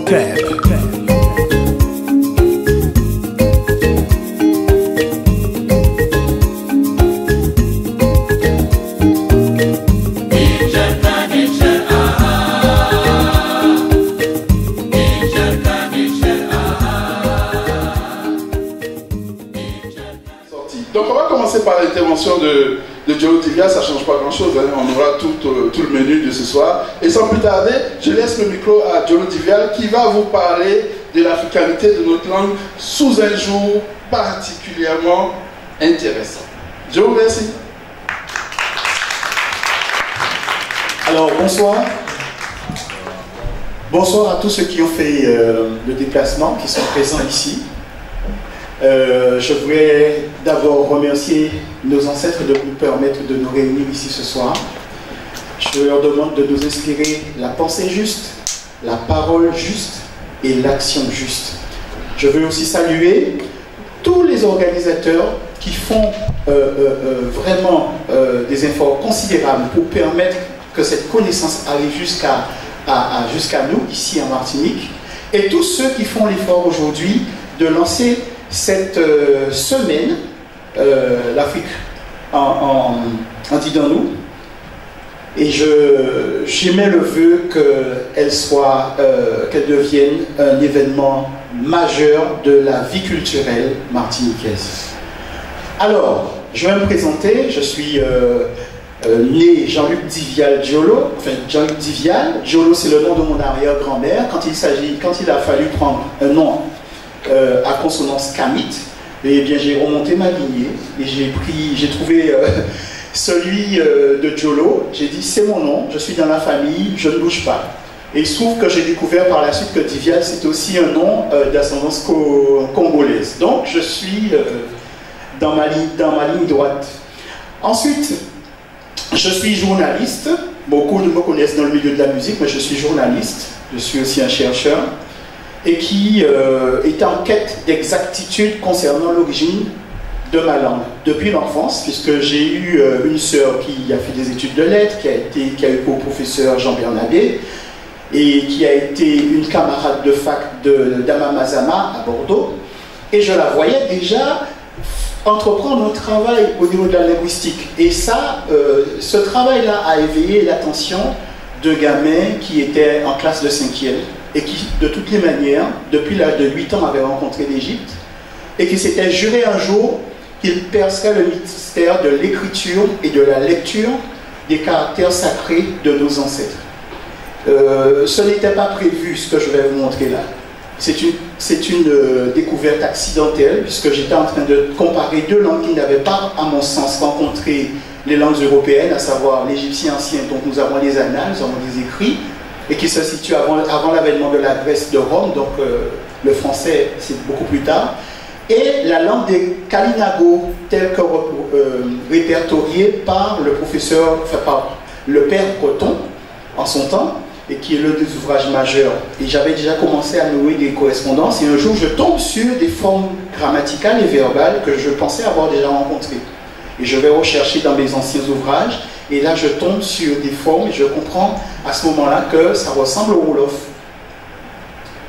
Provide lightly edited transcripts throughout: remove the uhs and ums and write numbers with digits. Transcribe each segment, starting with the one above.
Clap. Donc on va commencer par l'intervention de Jolo Tivia, ça ne change pas grand-chose, hein. On aura tout le menu de ce soir. Et sans plus tarder, je laisse le micro à Jolo Tivia qui va vous parler de l'africanité de notre langue sous un jour particulièrement intéressant. Je vous remercie. Alors bonsoir. Bonsoir à tous ceux qui ont fait le déplacement, qui sont présents ici. Je voudrais d'abord remercier nos ancêtres de nous permettre de nous réunir ici ce soir. Je leur demande de nous inspirer la pensée juste, la parole juste et l'action juste. Je veux aussi saluer tous les organisateurs qui font vraiment des efforts considérables pour permettre que cette connaissance arrive jusqu'à nous, ici en Martinique, et tous ceux qui font l'effort aujourd'hui de lancer cette semaine, l'Afrique en disant-nous, et j'émets le vœu qu'elle devienne un événement majeur de la vie culturelle martiniquaise. Alors, je vais me présenter, je suis né Jean-Luc Divial Jolo, enfin Jean-Luc Divial, Jolo c'est le nom de mon arrière-grand-mère, quand il a fallu prendre un nom à consonance kamite, et bien j'ai remonté ma lignée et j'ai trouvé celui de Jolo. J'ai dit c'est mon nom, je suis dans la famille, je ne bouge pas. Et il se trouve que j'ai découvert par la suite que Divial c'est aussi un nom d'ascendance congolaise. Donc je suis dans ma ligne droite. Ensuite, je suis journaliste. Beaucoup me connaissent dans le milieu de la musique, mais je suis journaliste. Je suis aussi un chercheur et qui est en quête d'exactitude concernant l'origine de ma langue depuis l'enfance, puisque j'ai eu une sœur qui a fait des études de lettres, qui a eu pour professeur Jean Bernabé, et qui a été une camarade de fac d'Amamazama à Bordeaux, et je la voyais déjà entreprendre un travail au niveau de la linguistique. Et ça, ce travail-là a éveillé l'attention de gamins qui étaient en classe de 5e et qui, de toutes les manières, depuis l'âge de 8 ans, avaient rencontré l'Égypte et qui s'étaient juré un jour qu'ils perceraient le mystère de l'écriture et de la lecture des caractères sacrés de nos ancêtres. Ce n'était pas prévu, ce que je vais vous montrer là. C'est une découverte accidentelle, puisque j'étais en train de comparer deux langues qui n'avaient pas, à mon sens, rencontré les langues européennes, à savoir l'égyptien ancien, dont nous avons les annales, nous avons des écrits, et qui se situe avant l'avènement de la Grèce de Rome, donc le français c'est beaucoup plus tard, et la langue des Kalinago, telle que répertoriée par le professeur, enfin par le père Coton, en son temps, et qui est l'un des ouvrages majeurs. Et j'avais déjà commencé à nouer des correspondances, et un jour je tombe sur des formes grammaticales et verbales que je pensais avoir déjà rencontrées. Et je vais rechercher dans mes anciens ouvrages, et là je tombe sur des formes, et je comprends à ce moment-là que ça ressemble au Wolof.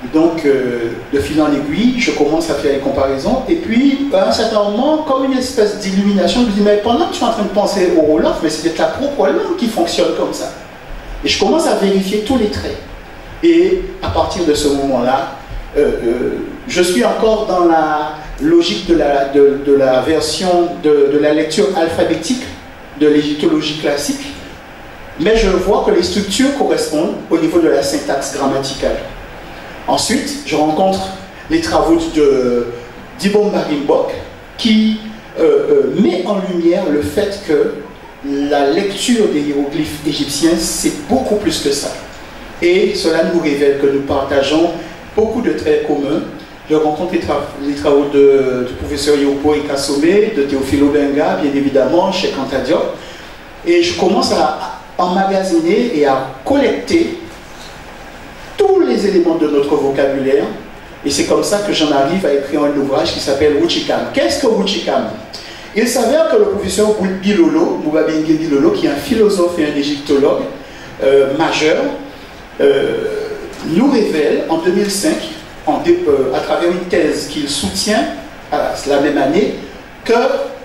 Et donc, de fil en aiguille, je commence à faire les comparaisons, et puis, à un certain moment, comme une espèce d'illumination, je me dis, mais pendant que je suis en train de penser au Wolof, mais c'est peut-être la propre langue qui fonctionne comme ça. Et je commence à vérifier tous les traits. Et à partir de ce moment-là, je suis encore dans la logique de la version de la lecture alphabétique de l'égyptologie classique, mais je vois que les structures correspondent au niveau de la syntaxe grammaticale. Ensuite, je rencontre les travaux d'Ibom Marimbok qui met en lumière le fait que la lecture des hiéroglyphes égyptiens, c'est beaucoup plus que ça. Et cela nous révèle que nous partageons beaucoup de traits communs. Je rencontre les travaux du professeur Yopo Ikasome, de Théophile Obenga, bien évidemment, chez Anta Diop. Et je commence à emmagasiner et à collecter tous les éléments de notre vocabulaire. Et c'est comme ça que j'en arrive à écrire un ouvrage qui s'appelle Wuchikam. Qu'est-ce que Wuchikam? Il s'avère que le professeur Bilolo, Moubabengue Bilolo, qui est un philosophe et un égyptologue majeur, nous révèle en 2005, à travers une thèse qu'il soutient la même année, que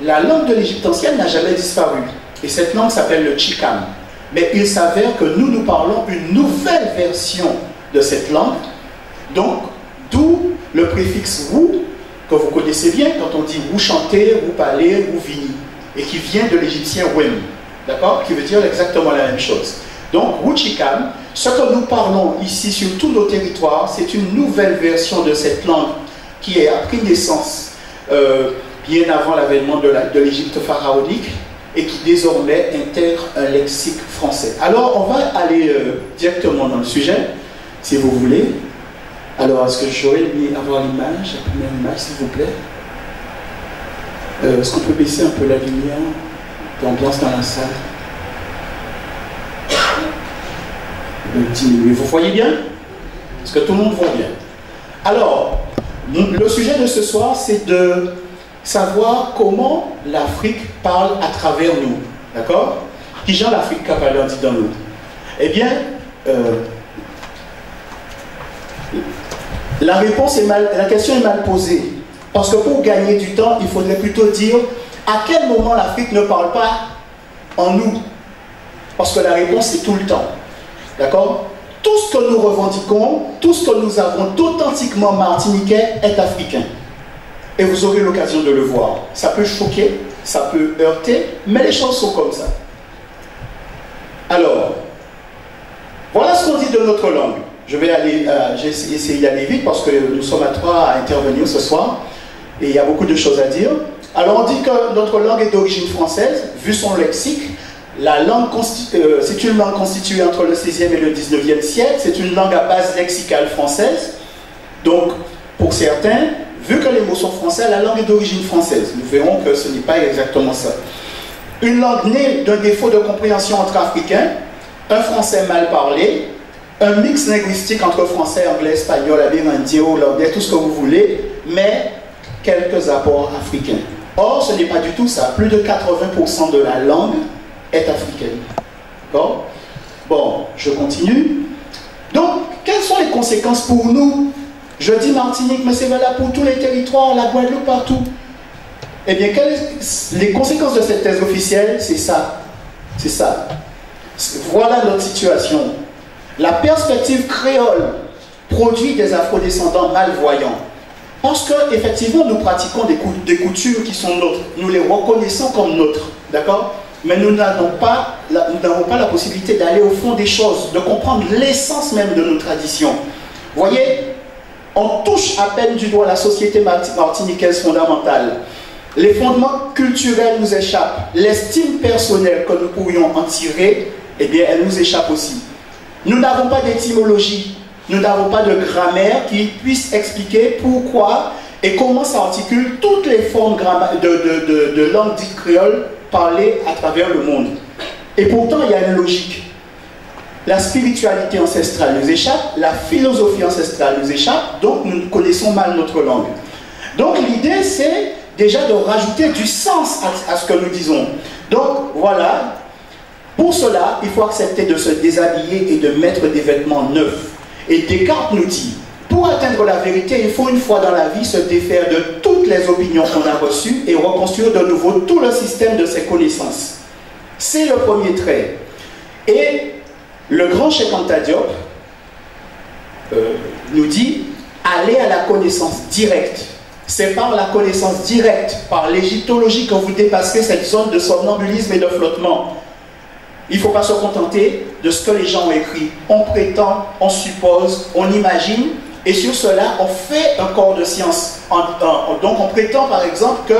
la langue de l'Égypte ancienne n'a jamais disparu. Et cette langue s'appelle le Chikam. Mais il s'avère que nous parlons une nouvelle version de cette langue, donc d'où le préfixe Wu, que vous connaissez bien quand on dit Wu chanter, Wu parler, Wu vini, et qui vient de l'égyptien Wem, d'accord, qui veut dire exactement la même chose. Donc Wu Chikam, ce que nous parlons ici sur tous nos territoires, c'est une nouvelle version de cette langue qui a pris naissance bien avant l'avènement de l'Égypte pharaonique et qui désormais intègre un lexique français. Alors on va aller directement dans le sujet, si vous voulez. Alors est-ce que j'aurais avoir l'image, la première image s'il vous plaît? Est-ce qu'on peut baisser un peu la lumière d'ambiance dans la salle? Diminuer. Vous voyez bien? Est-ce que tout le monde voit bien? Alors, le sujet de ce soir, c'est de savoir comment l'Afrique parle à travers nous. D'accord? Qui genre l'Afrique a parlé dans nous? Eh bien, la réponse est la question est mal posée. Parce que pour gagner du temps, il faudrait plutôt dire à quel moment l'Afrique ne parle pas en nous. Parce que la réponse est tout le temps. D'accord? Tout ce que nous revendiquons, tout ce que nous avons d'authentiquement martiniquais est africain. Et vous aurez l'occasion de le voir. Ça peut choquer, ça peut heurter, mais les choses sont comme ça. Alors, voilà ce qu'on dit de notre langue. Je vais essayer d'aller vite parce que nous sommes à 3 à intervenir ce soir. Et il y a beaucoup de choses à dire. Alors on dit que notre langue est d'origine française, vu son lexique. La langue, c'est une langue constituée entre le 16e et le 19e siècle. C'est une langue à base lexicale française. Donc, pour certains, vu que les mots sont français, la langue est d'origine française. Nous verrons que ce n'est pas exactement ça. Une langue née d'un défaut de compréhension entre Africains, un français mal parlé, un mix linguistique entre français, anglais, espagnol, amérindien, hollandais, tout ce que vous voulez, mais quelques apports africains. Or, ce n'est pas du tout ça. Plus de 80% de la langue est africaine. D'accord? Bon, je continue. Donc, quelles sont les conséquences pour nous? Je dis Martinique, mais c'est valable pour tous les territoires, la Guadeloupe, partout. Eh bien, les conséquences de cette thèse officielle, c'est ça. C'est ça. Voilà notre situation. La perspective créole produit des afrodescendants malvoyants. Parce qu'effectivement, nous pratiquons des coutumes qui sont nôtres. Nous les reconnaissons comme nôtres. D'accord? Mais nous n'avons pas la possibilité d'aller au fond des choses, de comprendre l'essence même de nos traditions. Vous voyez, on touche à peine du doigt la société martiniquaise fondamentale. Les fondements culturels nous échappent. L'estime personnelle que nous pourrions en tirer, eh bien, elle nous échappe aussi. Nous n'avons pas d'étymologie, nous n'avons pas de grammaire qui puisse expliquer pourquoi et comment s'articulent toutes les formes de langue dite créole parlées à travers le monde. Et pourtant, il y a une logique. La spiritualité ancestrale nous échappe, la philosophie ancestrale nous échappe, donc nous connaissons mal notre langue. Donc l'idée, c'est déjà de rajouter du sens à ce que nous disons. Donc voilà, pour cela, il faut accepter de se déshabiller et de mettre des vêtements neufs. Et Descartes nous dit, pour atteindre la vérité, il faut une fois dans la vie se défaire de toutes les opinions qu'on a reçues et reconstruire de nouveau tout le système de ses connaissances. C'est le premier trait. Et le grand Cheikh Anta Diop nous dit, allez à la connaissance directe. C'est par la connaissance directe, par l'égyptologie que vous dépasserez cette zone de somnambulisme et de flottement. Il ne faut pas se contenter de ce que les gens ont écrit. On prétend, on suppose, on imagine, et sur cela, on fait un corps de science. Donc on prétend par exemple que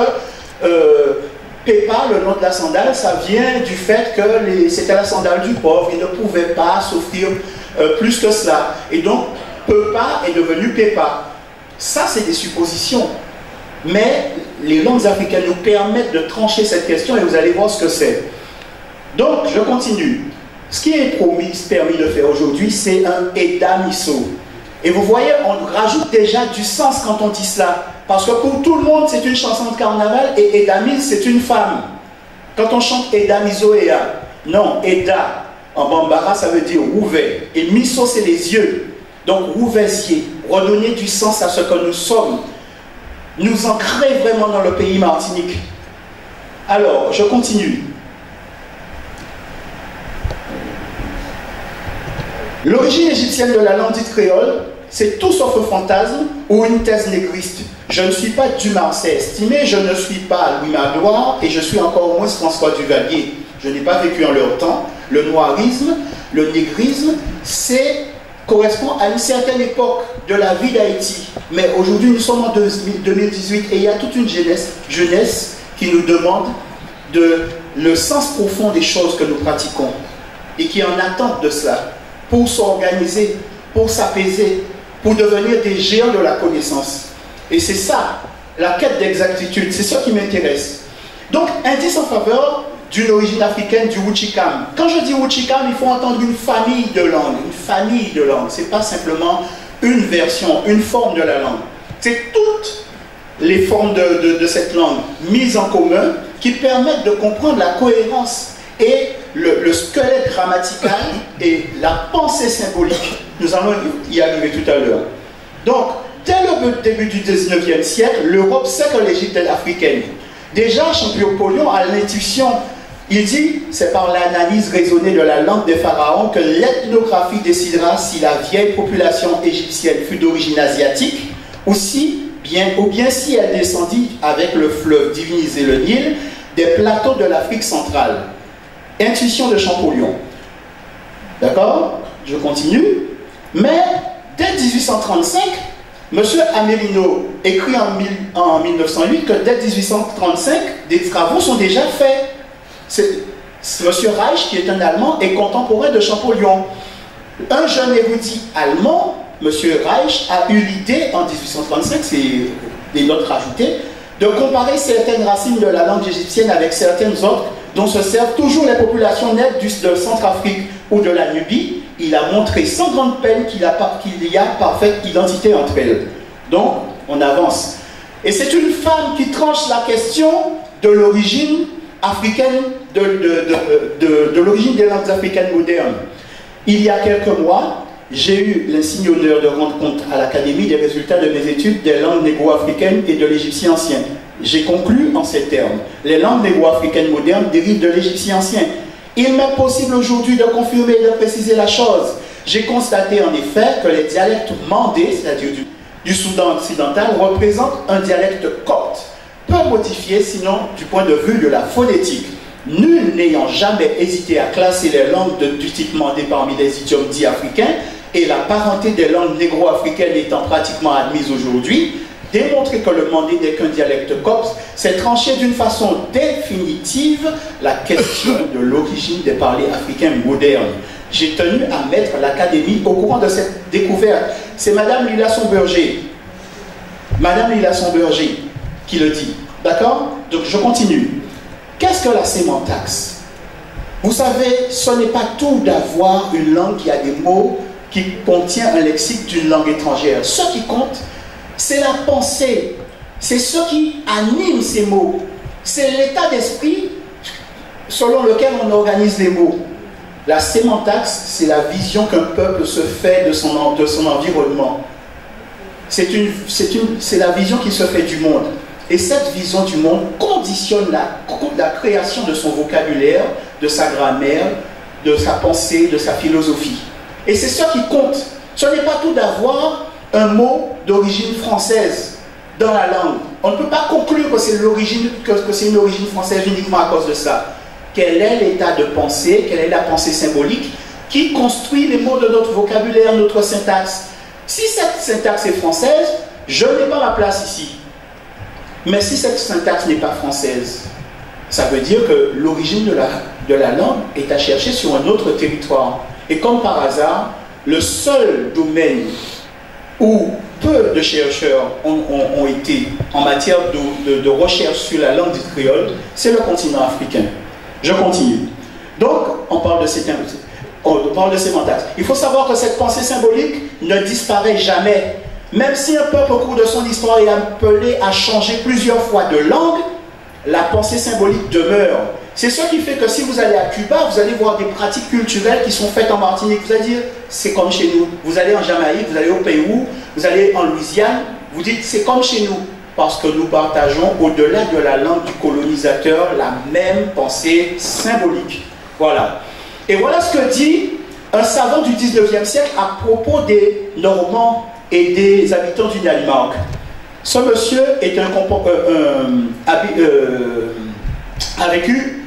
Pépa, le nom de la sandale, ça vient du fait que c'était la sandale du pauvre, il ne pouvait pas s'offrir plus que cela. Et donc, Pépa est devenu Pépa. Ça, c'est des suppositions. Mais les langues africaines nous permettent de trancher cette question et vous allez voir ce que c'est. Donc, je continue. Ce qui est permis de faire aujourd'hui, c'est un Edamiso. Et vous voyez, on rajoute déjà du sens quand on dit cela. Parce que pour tout le monde, c'est une chanson de carnaval et Edamis, c'est une femme. Quand on chante Edamiso Ea, non, Eda, en bambara, ça veut dire ouvert. Et Miso, c'est les yeux. Donc, Rouvésier, redonner du sens à ce que nous sommes, nous ancrer vraiment dans le pays Martinique. Alors, je continue. L'origine égyptienne de la langue dite créole, c'est tout sauf un fantasme ou une thèse négriste. Je ne suis pas Dumas, c'est estimé, je ne suis pas Louis Magloire et je suis encore moins François Duvalier. Je n'ai pas vécu en leur temps. Le noirisme, le négrisme, correspond à une certaine époque de la vie d'Haïti. Mais aujourd'hui, nous sommes en 2018 et il y a toute une jeunesse qui nous demande le sens profond des choses que nous pratiquons et qui est en attente de cela pour s'organiser, pour s'apaiser, pour devenir des géants de la connaissance. Et c'est ça, la quête d'exactitude, c'est ça qui m'intéresse. Donc, indice en faveur d'une origine africaine du Wuchikam. Quand je dis Wuchikam, il faut entendre une famille de langues. Une famille de langues. Ce n'est pas simplement une version, une forme de la langue. C'est toutes les formes de cette langue mises en commun qui permettent de comprendre la cohérence et le squelette grammatical et la pensée symbolique. Nous allons y arriver tout à l'heure. Donc, dès le début du 19e siècle, l'Europe sait que l'Égypte est africaine. Déjà, Champollion a l'intuition. Il dit, c'est par l'analyse raisonnée de la langue des pharaons que l'ethnographie décidera si la vieille population égyptienne fut d'origine asiatique ou bien si elle descendit avec le fleuve divinisé le Nil des plateaux de l'Afrique centrale. Intuition de Champollion. D'accord? Je continue. Mais dès 1835, M. Amelino écrit en 1908 que dès 1835, des travaux sont déjà faits. M. Reich, qui est un Allemand, est contemporain de Champollion. Un jeune érudit allemand, M. Reich, a eu l'idée en 1835, c'est des notes rajoutées, de comparer certaines racines de la langue égyptienne avec certaines autres dont se servent toujours les populations nettes de Centrafrique ou de la Nubie. Il a montré sans grande peine qu'il y a parfaite identité entre elles. Donc, on avance. Et c'est une femme qui tranche la question de l'origine africaine, de l'origine des langues africaines modernes. Il y a quelques mois, j'ai eu l'insigne honneur de rendre compte à l'Académie des résultats de mes études des langues négro-africaines et de l'égyptien ancien. J'ai conclu en ces termes. Les langues négro-africaines modernes dérivent de l'égyptien ancien. Il m'est possible aujourd'hui de confirmer et de préciser la chose. J'ai constaté en effet que les dialectes mandés, c'est-à-dire du Soudan occidental, représentent un dialecte copte, peu modifié sinon du point de vue de la phonétique. Nul n'ayant jamais hésité à classer les langues du type mandé parmi les idiomes dits africains et la parenté des langues négro-africaines étant pratiquement admise aujourd'hui, démontrer que le mandé n'est qu'un dialecte copte, c'est trancher d'une façon définitive la question de l'origine des parlers africains modernes. J'ai tenu à mettre l'Académie au courant de cette découverte. C'est Madame Lila Somberger. Madame Lila Somberger qui le dit. D'accord? Donc je continue. Qu'est-ce que la sémantaxe? Vous savez, ce n'est pas tout d'avoir une langue qui a des mots, qui contient un lexique d'une langue étrangère. Ce qui compte, c'est la pensée. C'est ce qui anime ces mots. C'est l'état d'esprit selon lequel on organise les mots. La sémantaxe, c'est la vision qu'un peuple se fait de son environnement. C'est la vision qui se fait du monde. Et cette vision du monde conditionne la création de son vocabulaire, de sa grammaire, de sa pensée, de sa philosophie. Et c'est ce qui compte. Ce n'est pas tout d'avoir un mot d'origine française dans la langue. On ne peut pas conclure que c'est une origine française uniquement à cause de ça. Quel est l'état de pensée, quelle est la pensée symbolique qui construit les mots de notre vocabulaire, notre syntaxe? Si cette syntaxe est française, je n'ai pas ma place ici. Mais si cette syntaxe n'est pas française, ça veut dire que l'origine de la langue est à chercher sur un autre territoire. Et comme par hasard, le seul domaine où peu de chercheurs ont été en matière de recherche sur la langue dite créole, c'est le continent africain. Je continue. Donc, on parle de sémantaxe. Il faut savoir que cette pensée symbolique ne disparaît jamais. Même si un peuple au cours de son histoire est appelé à changer plusieurs fois de langue, la pensée symbolique demeure. C'est ce qui fait que si vous allez à Cuba, vous allez voir des pratiques culturelles qui sont faites en Martinique. Vous allez dire, c'est comme chez nous. Vous allez en Jamaïque, vous allez au Pérou, vous allez en Louisiane, vous dites, c'est comme chez nous. Parce que nous partageons, au-delà de la langue du colonisateur, la même pensée symbolique. Voilà. Et voilà ce que dit un savant du 19e siècle à propos des Normands et des habitants du Danemark. Ce monsieur est a vécu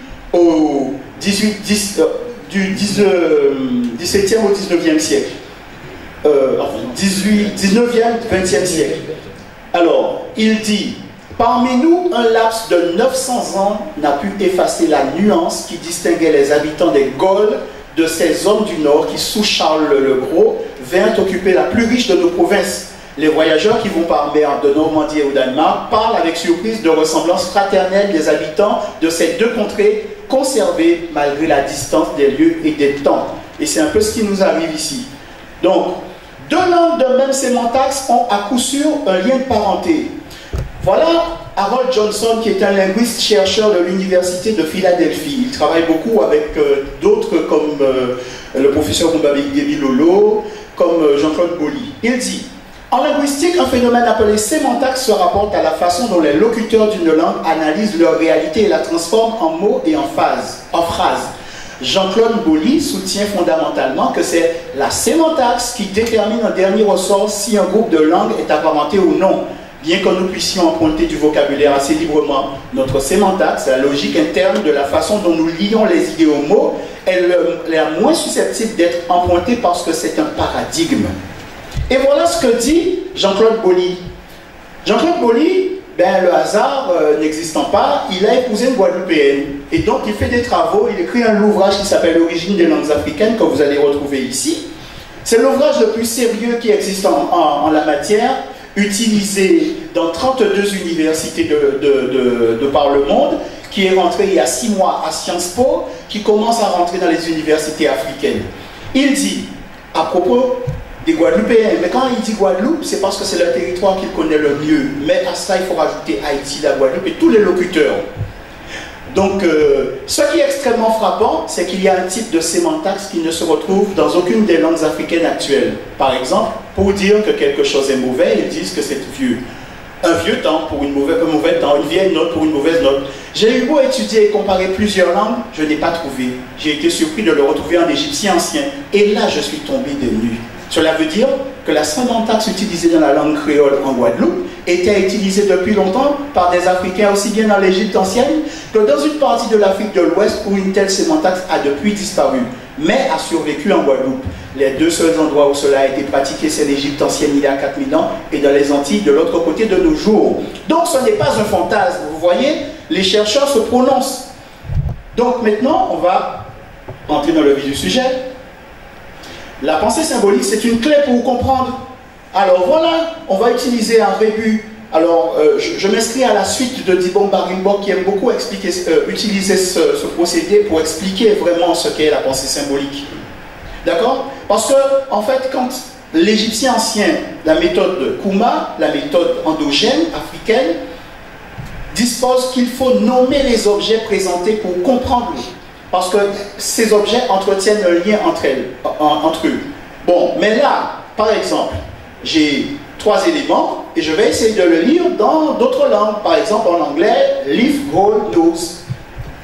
du 17e au 19e siècle. 19e, 20e siècle. Alors, il dit, parmi nous, un laps de 900 ans n'a pu effacer la nuance qui distinguait les habitants des Gaules de ces hommes du Nord qui, sous Charles le Gros, vinrent occuper la plus riche de nos provinces. Les voyageurs qui vont par mer de Normandie et au Danemark parlent avec surprise de ressemblances fraternelles des habitants de ces deux contrées conservées malgré la distance des lieux et des temps. Et c'est un peu ce qui nous arrive ici. Donc, deux langues de même sémantaxe ont à coup sûr un lien de parenté. Voilà Harold Johnson, qui est un linguiste chercheur de l'université de Philadelphie. Il travaille beaucoup avec d'autres comme le professeur Mbabéguébi Lolo, comme Jean-Claude Boly. Il dit, en linguistique, un phénomène appelé sémantaxe se rapporte à la façon dont les locuteurs d'une langue analysent leur réalité et la transforment en mots et en phrases. Jean-Claude Boly soutient fondamentalement que c'est la sémantaxe qui détermine en dernier ressort si un groupe de langues est apparenté ou non. Bien que nous puissions emprunter du vocabulaire assez librement, notre sémantaxe, la logique interne de la façon dont nous lions les idées aux mots, est la moins susceptible d'être empruntée parce que c'est un paradigme. Et voilà ce que dit Jean-Claude Boly. Jean-Claude Boly, le hasard n'existant pas, il a épousé une Guadeloupéenne. Et donc il fait des travaux, il écrit un ouvrage qui s'appelle L'origine des langues africaines, que vous allez retrouver ici. C'est l'ouvrage le plus sérieux qui existe en la matière, utilisé dans 32 universités de par le monde, qui est rentré il y a 6 mois à Sciences Po, qui commence à rentrer dans les universités africaines. Il dit, à propos des Guadeloupéens, mais quand il dit Guadeloupe, c'est parce que c'est le territoire qu'il connaît le mieux. Mais à ça, il faut rajouter Haïti, la Guadeloupe et tous les locuteurs. Donc, ce qui est extrêmement frappant, c'est qu'il y a un type de sémantaxe qui ne se retrouve dans aucune des langues africaines actuelles. Par exemple, pour dire que quelque chose est mauvais, ils disent que c'est vieux. Un vieux temps pour un mauvais temps, une vieille note pour une mauvaise note. J'ai eu beau étudier et comparer plusieurs langues, je n'ai pas trouvé. J'ai été surpris de le retrouver en égyptien ancien. Et là, je suis tombé des nues. Cela veut dire que la sémantaxe utilisée dans la langue créole en Guadeloupe était utilisée depuis longtemps par des Africains aussi bien dans l'Égypte ancienne que dans une partie de l'Afrique de l'Ouest où une telle sémantaxe a depuis disparu, mais a survécu en Guadeloupe. Les deux seuls endroits où cela a été pratiqué, c'est l'Égypte ancienne il y a 4000 ans et dans les Antilles de l'autre côté de nos jours. Donc ce n'est pas un fantasme, vous voyez, les chercheurs se prononcent. Donc maintenant, on va entrer dans le vif du sujet. La pensée symbolique, c'est une clé pour comprendre. Alors voilà, on va utiliser un rébut. Alors, je m'inscris à la suite de Dibon Barimbo qui aime beaucoup utiliser ce procédé pour expliquer vraiment ce qu'est la pensée symbolique. D'accord? Parce que, en fait, quand l'Égyptien ancien, la méthode Kuma, la méthode endogène africaine, dispose qu'il faut nommer les objets présentés pour comprendre. Parce que ces objets entretiennent un lien entre eux. Bon, mais là, par exemple, j'ai 3 éléments et je vais essayer de le lire dans d'autres langues. Par exemple, en anglais, leaf, hold, nose.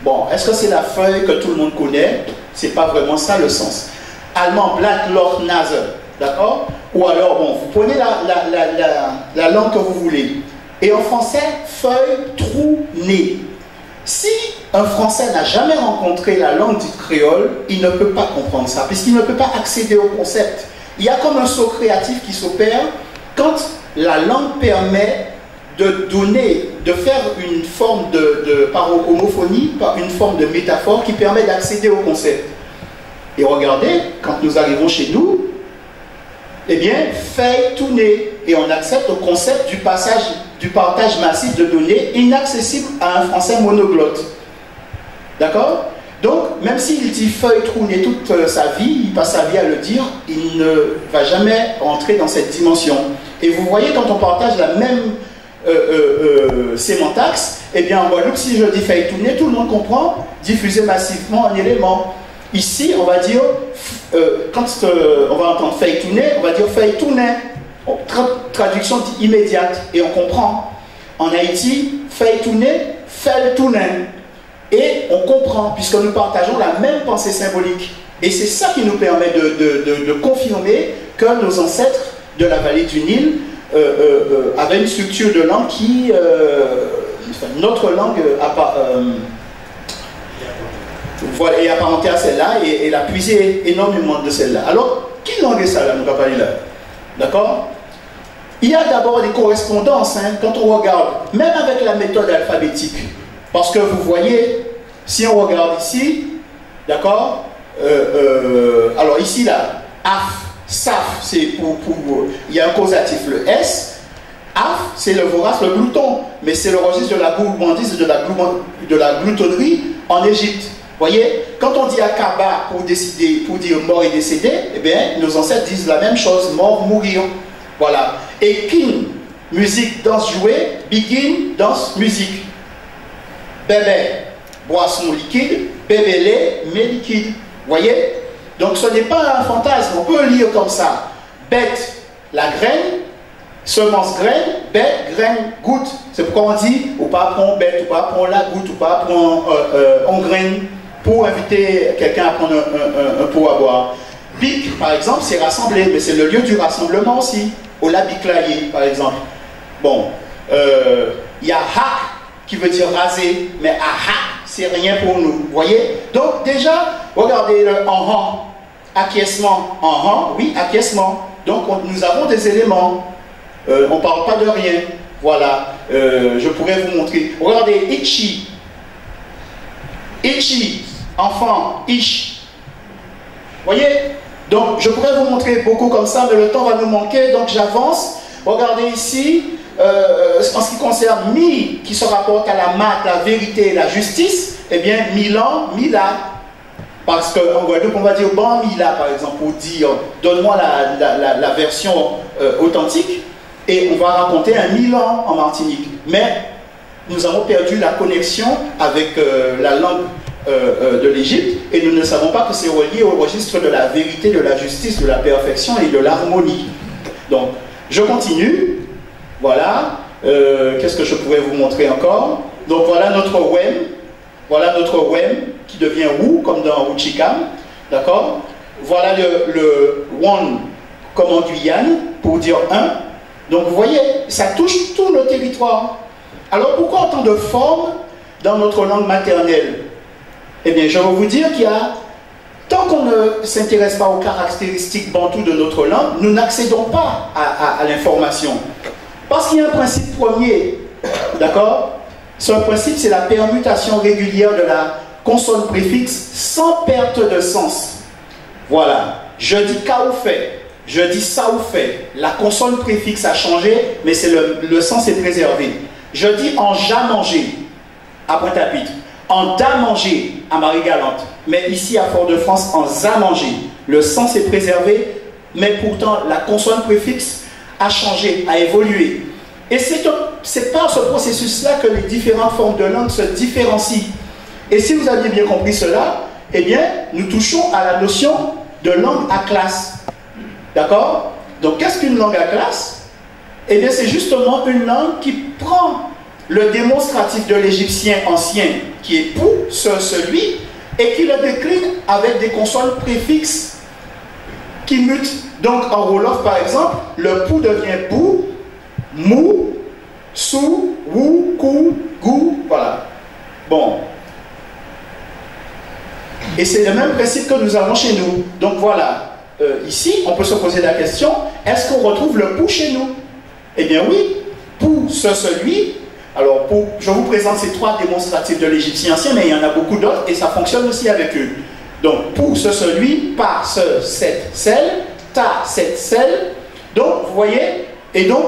Bon, est-ce que c'est la feuille que tout le monde connaît? C'est pas vraiment ça le sens. Allemand, Blatt, Loch, Nase. D'accord? Ou alors, bon, vous prenez la langue que vous voulez. Et en français, feuille, trou, nez. Si un Français n'a jamais rencontré la langue dite créole, il ne peut pas comprendre ça, puisqu'il ne peut pas accéder au concept. Il y a comme un saut créatif qui s'opère quand la langue permet de donner, de faire une forme par homophonie, par une forme de métaphore qui permet d'accéder au concept. Et regardez, quand nous arrivons chez nous, eh bien, feuille, tout nez, et on accepte le concept du partage massif de données inaccessible à un Français monoglotte. D'accord? Donc, même s'il dit feuille, trou, nez toute sa vie, il passe sa vie à le dire, il ne va jamais entrer dans cette dimension. Et vous voyez, quand on partage la même sémantaxe, Eh bien, en Guadeloupe, si je dis faire tourner, tout le monde comprend, diffuser massivement en éléments. Ici, on va dire, quand on va entendre faire tourner, on va dire faire tourner. Traduction immédiate, et on comprend. En Haïti, faire tourner, faire tourner. Et on comprend, puisque nous partageons la même pensée symbolique. Et c'est ça qui nous permet de confirmer que nos ancêtres de la vallée du Nil avaient une structure de langue qui... notre langue voilà, est apparentée à celle-là et elle a puisé énormément de celle-là. Alors, quelle langue est ça là, nous va parler là? D'accord? Il y a d'abord des correspondances, hein, quand on regarde, même avec la méthode alphabétique. Parce que vous voyez, si on regarde ici, d'accord, alors ici, là, AF, SAF, c'est pour il y a un causatif, le S. AF, c'est le vorace, le glouton, mais c'est le registre de la gourmandise et de la gloutonnerie en Égypte. Vous voyez, quand on dit Akaba pour dire mort et décédé, eh bien, nos ancêtres disent la même chose, mort, mourir. Voilà. Et kin, musique, danse, jouer, begin, danse, musique. Bébé, boisson liquide, bébé lait, mais liquide. Vous voyez? Donc ce n'est pas un fantasme, on peut lire comme ça. Bête, la graine, semence graine, bête, graine, goutte. C'est pourquoi on dit, ou pas prendre bête, ou pas prendre la goutte, ou pas prendre en graine, pour inviter quelqu'un à prendre un pot à boire. Bic, par exemple, c'est rassembler, mais c'est le lieu du rassemblement aussi. Au labiclayer, par exemple. Bon, il y a hak qui veut dire raser, mais aha, c'est rien pour nous. Vous voyez? Donc, déjà, regardez le en, acquiescement. En, oui, acquiescement. Donc, nous avons des éléments. On ne parle pas de rien. Voilà. Je pourrais vous montrer. Regardez, ichi. Ichi, enfant, ish. Vous voyez? Donc, je pourrais vous montrer beaucoup comme ça, mais le temps va nous manquer, donc j'avance. Regardez ici, en ce qui concerne mi, qui se rapporte à la mat, la vérité et la justice, eh bien, Milan, Mila. Parce qu'en Guadeloupe, on va dire bon Mila, par exemple, pour dire, donne-moi la version authentique, et on va raconter un Milan en Martinique. Mais nous avons perdu la connexion avec la langue de l'Égypte et nous ne savons pas que c'est relié au registre de la vérité, de la justice, de la perfection et de l'harmonie. Donc, je continue. Voilà. Qu'est-ce que je pourrais vous montrer encore? Donc, voilà notre WEM. Voilà notre WEM qui devient WU, comme dans Wuchikam. D'accord? Voilà le WON, comme en Guyane, pour dire un. Donc, vous voyez, ça touche tout le territoire. Alors, pourquoi autant de formes dans notre langue maternelle? Eh bien, je vais vous dire qu'il y a, tant qu'on ne s'intéresse pas aux caractéristiques bantoues de notre langue, nous n'accédons pas à l'information. Parce qu'il y a un principe premier, d'accord? Ce principe, c'est la permutation régulière de la consonne préfixe sans perte de sens. Voilà. Je dis ka ou fait, je dis ça ou fait. La consonne préfixe a changé, mais le sens est préservé. Je dis en ja manger à Pointe-à-Pitre, en da manger à Marie-Galante, mais ici à Fort-de-France en za manger. Le sens est préservé, mais pourtant la consonne préfixe a changé, a évolué. Et c'est par ce processus-là que les différentes formes de langue se différencient. Et si vous aviez bien compris cela, eh bien, nous touchons à la notion de langue à classe. D'accord? Donc, qu'est-ce qu'une langue à classe? Eh bien, c'est justement une langue qui prend le démonstratif de l'égyptien ancien, qui est pou, celui, et qui le décline avec des consonnes préfixes qui mutent. Donc, en Wolof, par exemple, le pou devient bou, mou, sou, wou, kou, gou, voilà. Bon. Et c'est le même principe que nous avons chez nous. Donc, voilà. Ici, on peut se poser la question, est-ce qu'on retrouve le pou chez nous? Eh bien oui, pou, celui. Alors, je vous présente ces trois démonstratifs de l'égyptien ancien, mais il y en a beaucoup d'autres et ça fonctionne aussi avec eux. Donc, pou, celui, par, cette, celle, ta, cette, celle. Donc, vous voyez, et donc,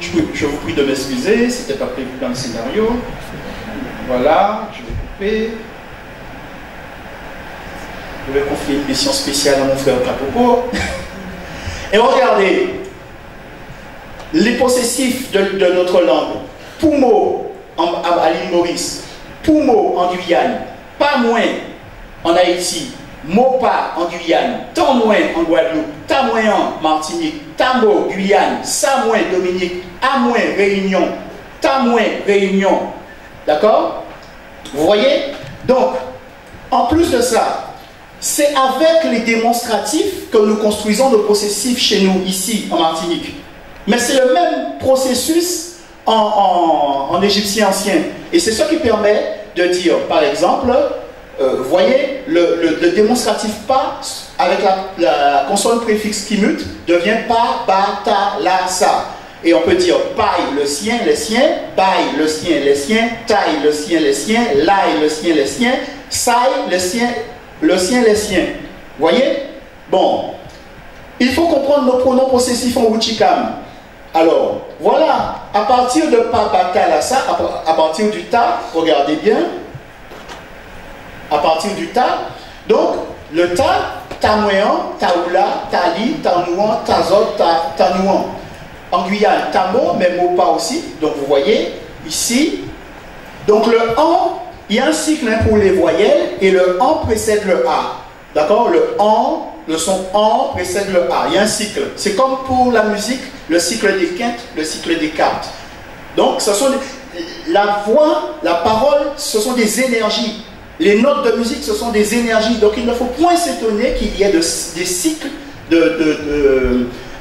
je vous prie de m'excuser, c'était pas prévu dans le scénario. Voilà, je vais couper. Je vais confier une mission spéciale à mon frère Kapopo. Et regardez, les possessifs de notre langue. Poumo à l'île Maurice, Poumo en Guyane, pas moins en Haïti, Mopa en Guyane, tant moins en Guadeloupe, tant moins en Martinique, Tamo, Guyane, ça moins Dominique, à moins Réunion, tant moins Réunion. D'accord? Vous voyez? Donc, en plus de ça, c'est avec les démonstratifs que nous construisons nos possessifs chez nous, ici, en Martinique. Mais c'est le même processus en égyptien ancien. Et c'est ce qui permet de dire, par exemple, vous voyez, le démonstratif pas avec la consonne préfixe qui mute devient pas, ba, ta, la, sa. Et on peut dire paille, le sien, les siens, baille, le sien, les siens, taille, le sien, les siens, laille, le sien, les siens, saille, le sien, les siens. Vous voyez? Bon, il faut comprendre nos pronoms possessifs en Wuchikam. Alors, voilà, à partir de pa, ba, ta, la, sa, à partir du ta, regardez bien, à partir du ta, donc le ta, tamoyan, taoula, tali, tanouan, tazot, tanouan. En Guyane, tamo, mais mot pas aussi, donc vous voyez, ici, donc le en, il y a un cycle pour les voyelles, et le en précède le a, d'accord? Le son en précède le a, il y a un cycle, c'est comme pour la musique, le cycle des quintes, le cycle des quartes. Donc, ce sont la voix, la parole, ce sont des énergies. Les notes de musique, ce sont des énergies. Donc, il ne faut point s'étonner qu'il y ait des cycles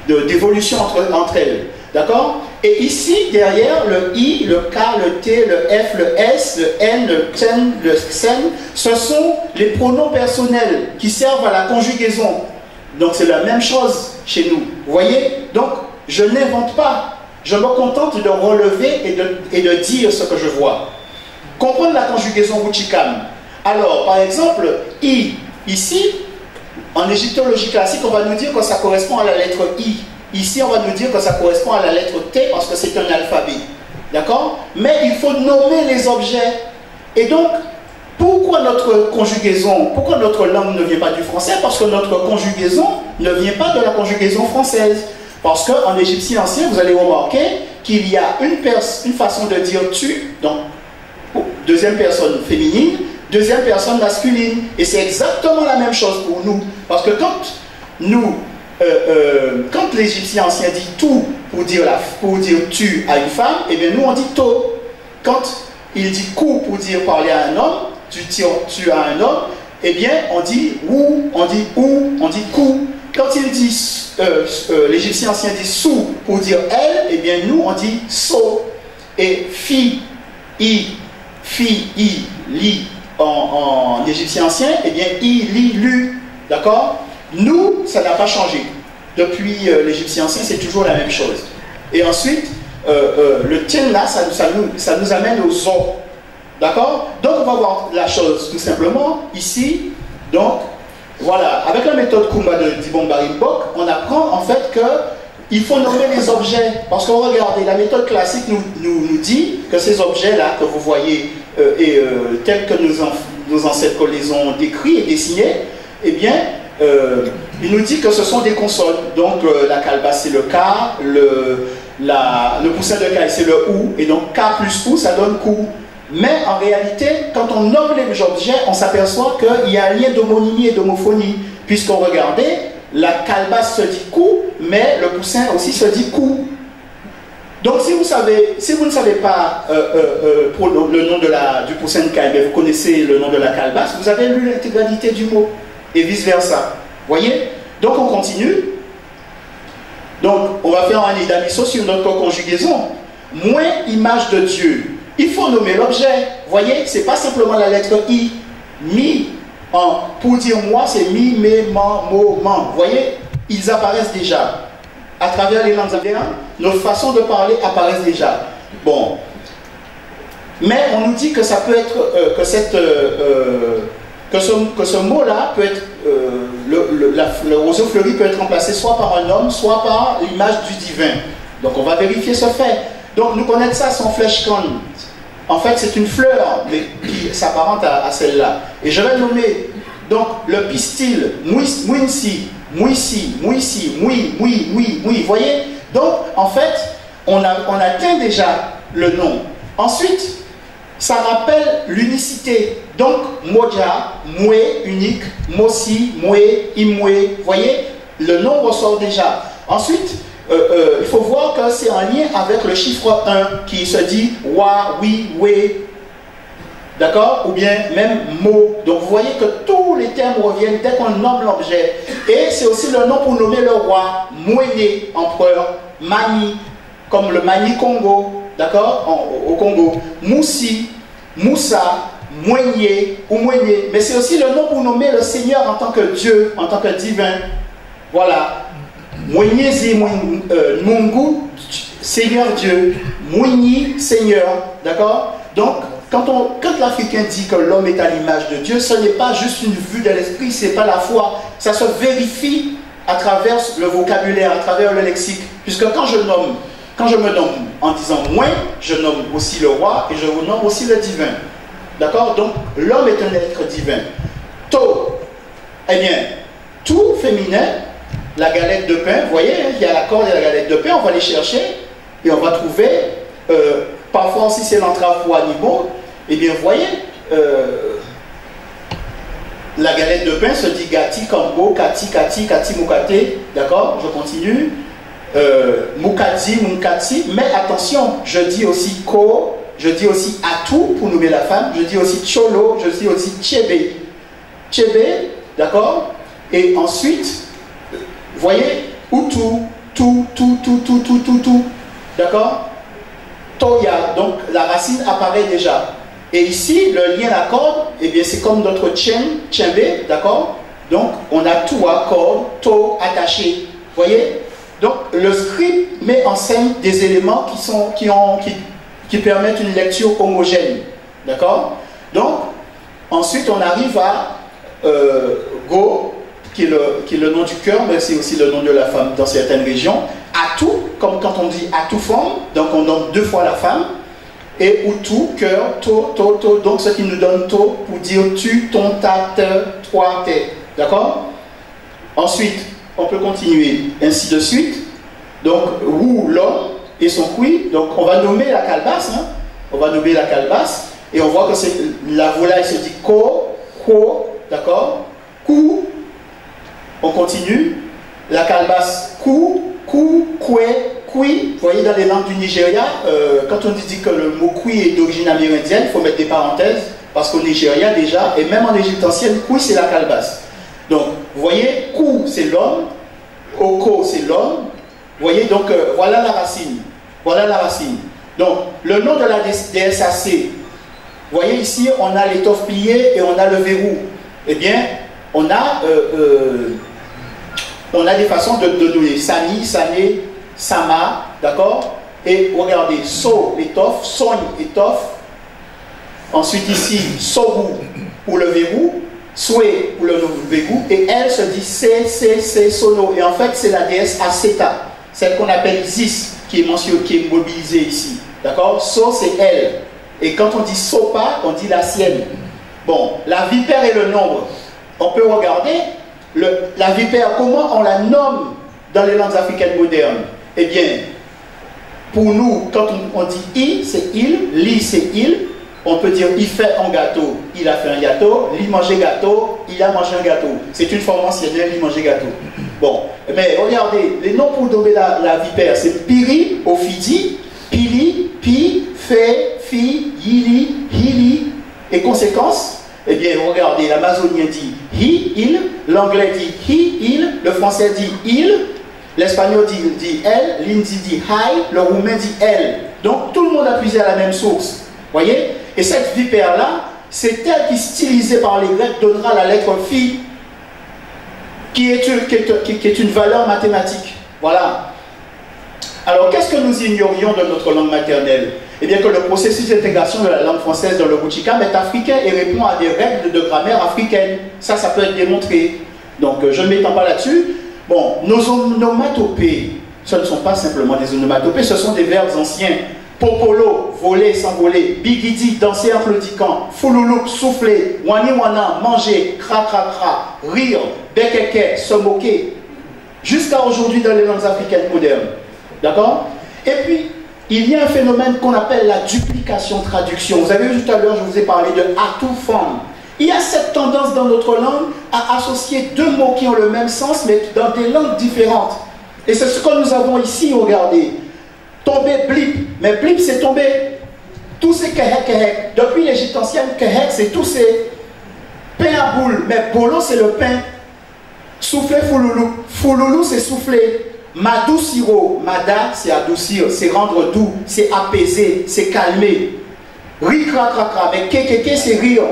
d'évolution entre elles. D'accord? Et ici, derrière, le I, le K, le T, le F, le S, le N, le TEN, le XEN, ce sont les pronoms personnels qui servent à la conjugaison. Donc, c'est la même chose chez nous. Vous voyez? Donc, je n'invente pas. Je me contente de relever et de dire ce que je vois. Comprendre la conjugaison Wuchikam. Alors, par exemple, I, ici, en égyptologie classique, on va nous dire que ça correspond à la lettre I. Ici, on va nous dire que ça correspond à la lettre T parce que c'est un alphabet. D'accord? Mais il faut nommer les objets. Et donc, pourquoi notre conjugaison, pourquoi notre langue ne vient pas du français? Parce que notre conjugaison ne vient pas de la conjugaison française. Parce qu'en égyptien ancien, vous allez remarquer qu'il y a une façon de dire tu, donc deuxième personne féminine, deuxième personne masculine. Et c'est exactement la même chose pour nous. Parce que quand l'Égyptien ancien dit tout pour dire tu à une femme, et bien nous on dit to. Quand il dit cou pour dire parler à un homme, tu tires tu à un homme, et bien on dit ou, on dit cou. Quand il dit l'Égyptien ancien dit sou pour dire elle, et bien nous on dit so. Et fi, i, li en égyptien ancien, et bien i, li, lu. D'accord? Nous, ça n'a pas changé. Depuis l'égyptien ancien, c'est toujours la même chose. Et ensuite, le tien là, ça nous amène au zo. D'accord? Donc, on va voir la chose tout simplement ici. Donc, voilà. Avec la méthode Kumba de Dibon Barimbok, on apprend en fait qu'il faut nommer les objets. Parce que regardez, la méthode classique nous dit que ces objets-là que vous voyez, tels que nos ancêtres les ont décrits et dessinés, eh bien, il nous dit que ce sont des consonnes. Donc la calebasse c'est le K, le poussin de K c'est le OU, et donc K plus OU ça donne KOU. Mais en réalité, quand on nomme les objets, on s'aperçoit qu'il y a un lien d'homonymie et d'homophonie. Puisqu'on regardait, la calebasse se dit KOU, mais le poussin aussi se dit KOU. Donc si vous ne savez pas pour le nom du poussin de K, mais vous connaissez le nom de la calebasse, vous avez lu l'intégralité du mot. Et vice versa. Voyez? Donc on continue. Donc on va faire un idamiso sur notre conjugaison. Moins image de Dieu. Il faut nommer l'objet. Voyez? C'est pas simplement la lettre I. Mi. Pour dire moi, c'est mi, me, man, mo, man. Voyez? Ils apparaissent déjà. À travers les langues avérantes, nos façons de parler apparaissent déjà. Bon. Mais on nous dit que ça peut être que ce mot-là peut être, le roseau fleuri peut être remplacé soit par un homme, soit par l'image du divin. Donc on va vérifier ce fait. Donc nous connaissons ça son flèche-corne. En fait c'est une fleur, mais qui s'apparente à celle-là. Et je vais nommer donc le pistil, mouinsi, mouissi, mouissi, moui. Voyez? Donc en fait, on atteint déjà le nom. Ensuite, ça rappelle l'unicité. Donc, Moja, Moué, unique, Mosi, Moué, Imoué. Vous voyez, le nom ressort déjà. Ensuite, il faut voir que c'est en lien avec le chiffre 1 qui se dit Wa, Oui, Wé. D'accord? Ou bien même Mo. Donc, vous voyez que tous les termes reviennent dès qu'on nomme l'objet. Et c'est aussi le nom pour nommer le roi. Mouéné, empereur. Mani, comme le Mani Congo. D'accord? Au Congo. Moussi, Moussa, Moigné ou Moigné. Mais c'est aussi le nom pour nommer le Seigneur en tant que Dieu, en tant que divin. Voilà. Moigné, c'est Mungu, Seigneur Dieu. Moigni, Seigneur. D'accord? Donc, quand l'Africain dit que l'homme est à l'image de Dieu, ce n'est pas juste une vue de l'esprit, ce n'est pas la foi. Ça se vérifie à travers le vocabulaire, à travers le lexique. Puisque quand je me nomme en disant moi, je nomme aussi le roi et je vous nomme aussi le divin. D'accord? Donc, l'homme est un être divin. To, eh bien, tout féminin, la galette de pain, vous voyez, il y a la corde et la galette de pain, on va les chercher et on va trouver, parfois si c'est l'entrave pour animaux, eh bien, vous voyez, la galette de pain se dit Gati, Kambo, Kati, Kati, Kati, Mukate, d'accord? Je continue. Mukadzi, Mukati, mais attention, je dis aussi Ko, je dis aussi Atou pour nommer la femme, je dis aussi Cholo, je dis aussi Tchebe. Tchebe, d'accord? Et ensuite, vous voyez, Utu, tout, d'accord? Toya, donc la racine apparaît déjà. Et ici, le lien à corde, eh bien c'est comme notre tchen, tchembe, d'accord? Donc on a tout à corde, to, attaché. Vous voyez? Donc le script met en scène des éléments qui permettent une lecture homogène. D'accord? Donc, ensuite on arrive à Go, qui est le nom du cœur, mais c'est aussi le nom de la femme dans certaines régions. Atou, comme quand on dit Atou femme, donc on donne 2 fois la femme. Et Utu, cœur, to, donc ce qui nous donne to pour dire tu, ton, ta, te, toi, te. D'accord? Ensuite, on peut continuer ainsi de suite. Donc, Wu, l'homme, et son kui. Donc, on va nommer la calebasse. Hein? On va nommer la calebasse. Et on voit que la volaille se dit ko, d'accord? Ku. On continue. La calebasse ku, kwe, kui. Vous voyez, dans les langues du Nigeria, quand on dit que le mot kui est d'origine amérindienne, il faut mettre des parenthèses, parce qu'au Nigeria déjà, et même en Égypte ancienne, kui c'est la calebasse. Donc, vous voyez, ku c'est l'homme, oko c'est l'homme. Vous voyez, donc voilà la racine. Voilà la racine. Donc, le nom de la DSAC, vous voyez ici, on a l'étoffe pliée et on a le verrou. Eh bien, on a des façons de donner. Sani, Sané, Sama, d'accord? Et regardez, So, l'étoffe, Sogne, étoffe. Ensuite ici, Sogu pour le verrou, Soué pour le verrou. Et elle se dit C, Sono. Et en fait, c'est la déesse Aseta, celle qu'on appelle Isis, qui est mobilisée ici. D'accord? So, c'est elle. Et quand on dit Sopa, on dit la sienne. Bon, la vipère et le nombre. On peut regarder la vipère, comment on la nomme dans les langues africaines modernes. Eh bien, pour nous, quand on dit I, c'est il, li, c'est il. On peut dire il fait un gâteau, il a fait un gâteau, il mangeait gâteau, il a mangé un gâteau. C'est une forme ancienne, il mangeait gâteau. Bon, mais regardez, les noms pour nommer la vipère, c'est Piri, Ophidi, Pili, Pi, Fe, Fi, Yili, Hili. Et conséquence, eh bien, regardez, l'amazonien dit he, il, l'anglais dit he, il, le français dit il, l'espagnol dit elle, l'hindi dit hi, le roumain dit elle. Donc, tout le monde a puisé à la même source. Voyez? Et cette vipère-là, c'est elle qui, stylisée par les Grecs, donnera la lettre phi, qui est une valeur mathématique. Voilà. Alors, qu'est-ce que nous ignorions de notre langue maternelle? Eh bien, que le processus d'intégration de la langue française dans le Bouchikam est africain et répond à des règles de grammaire africaine. Ça peut être démontré. Donc, je ne m'étends pas là-dessus. Bon, nos onomatopées, ce ne sont pas simplement des onomatopées, ce sont des verbes anciens. Popolo, voler, s'envoler. Bigidi, danser en claudiquant. Fouloulouk, souffler. Wani wana, manger. Kra, kra, kra. Rire. Bekeke, se moquer. Jusqu'à aujourd'hui dans les langues africaines modernes. D'accord? Et puis, il y a un phénomène qu'on appelle la duplication-traduction. Vous avez vu tout à l'heure, je vous ai parlé de atu-form. Il y a cette tendance dans notre langue à associer deux mots qui ont le même sens, mais dans des langues différentes. Et c'est ce que nous avons ici, regardez. Tomber, blip. Mais blip, c'est tomber. Tous ces kehek, kehek. Depuis l'Égypte ancienne, kehek, c'est tous ces pain à boule. Mais bolo, c'est le pain. Souffler, fouloulou. Fouloulou, c'est souffler. Madou siro, mada c'est adoucir, c'est rendre doux, c'est apaiser, c'est calmer. Ri kra kra kra, mais kekeke c'est rire.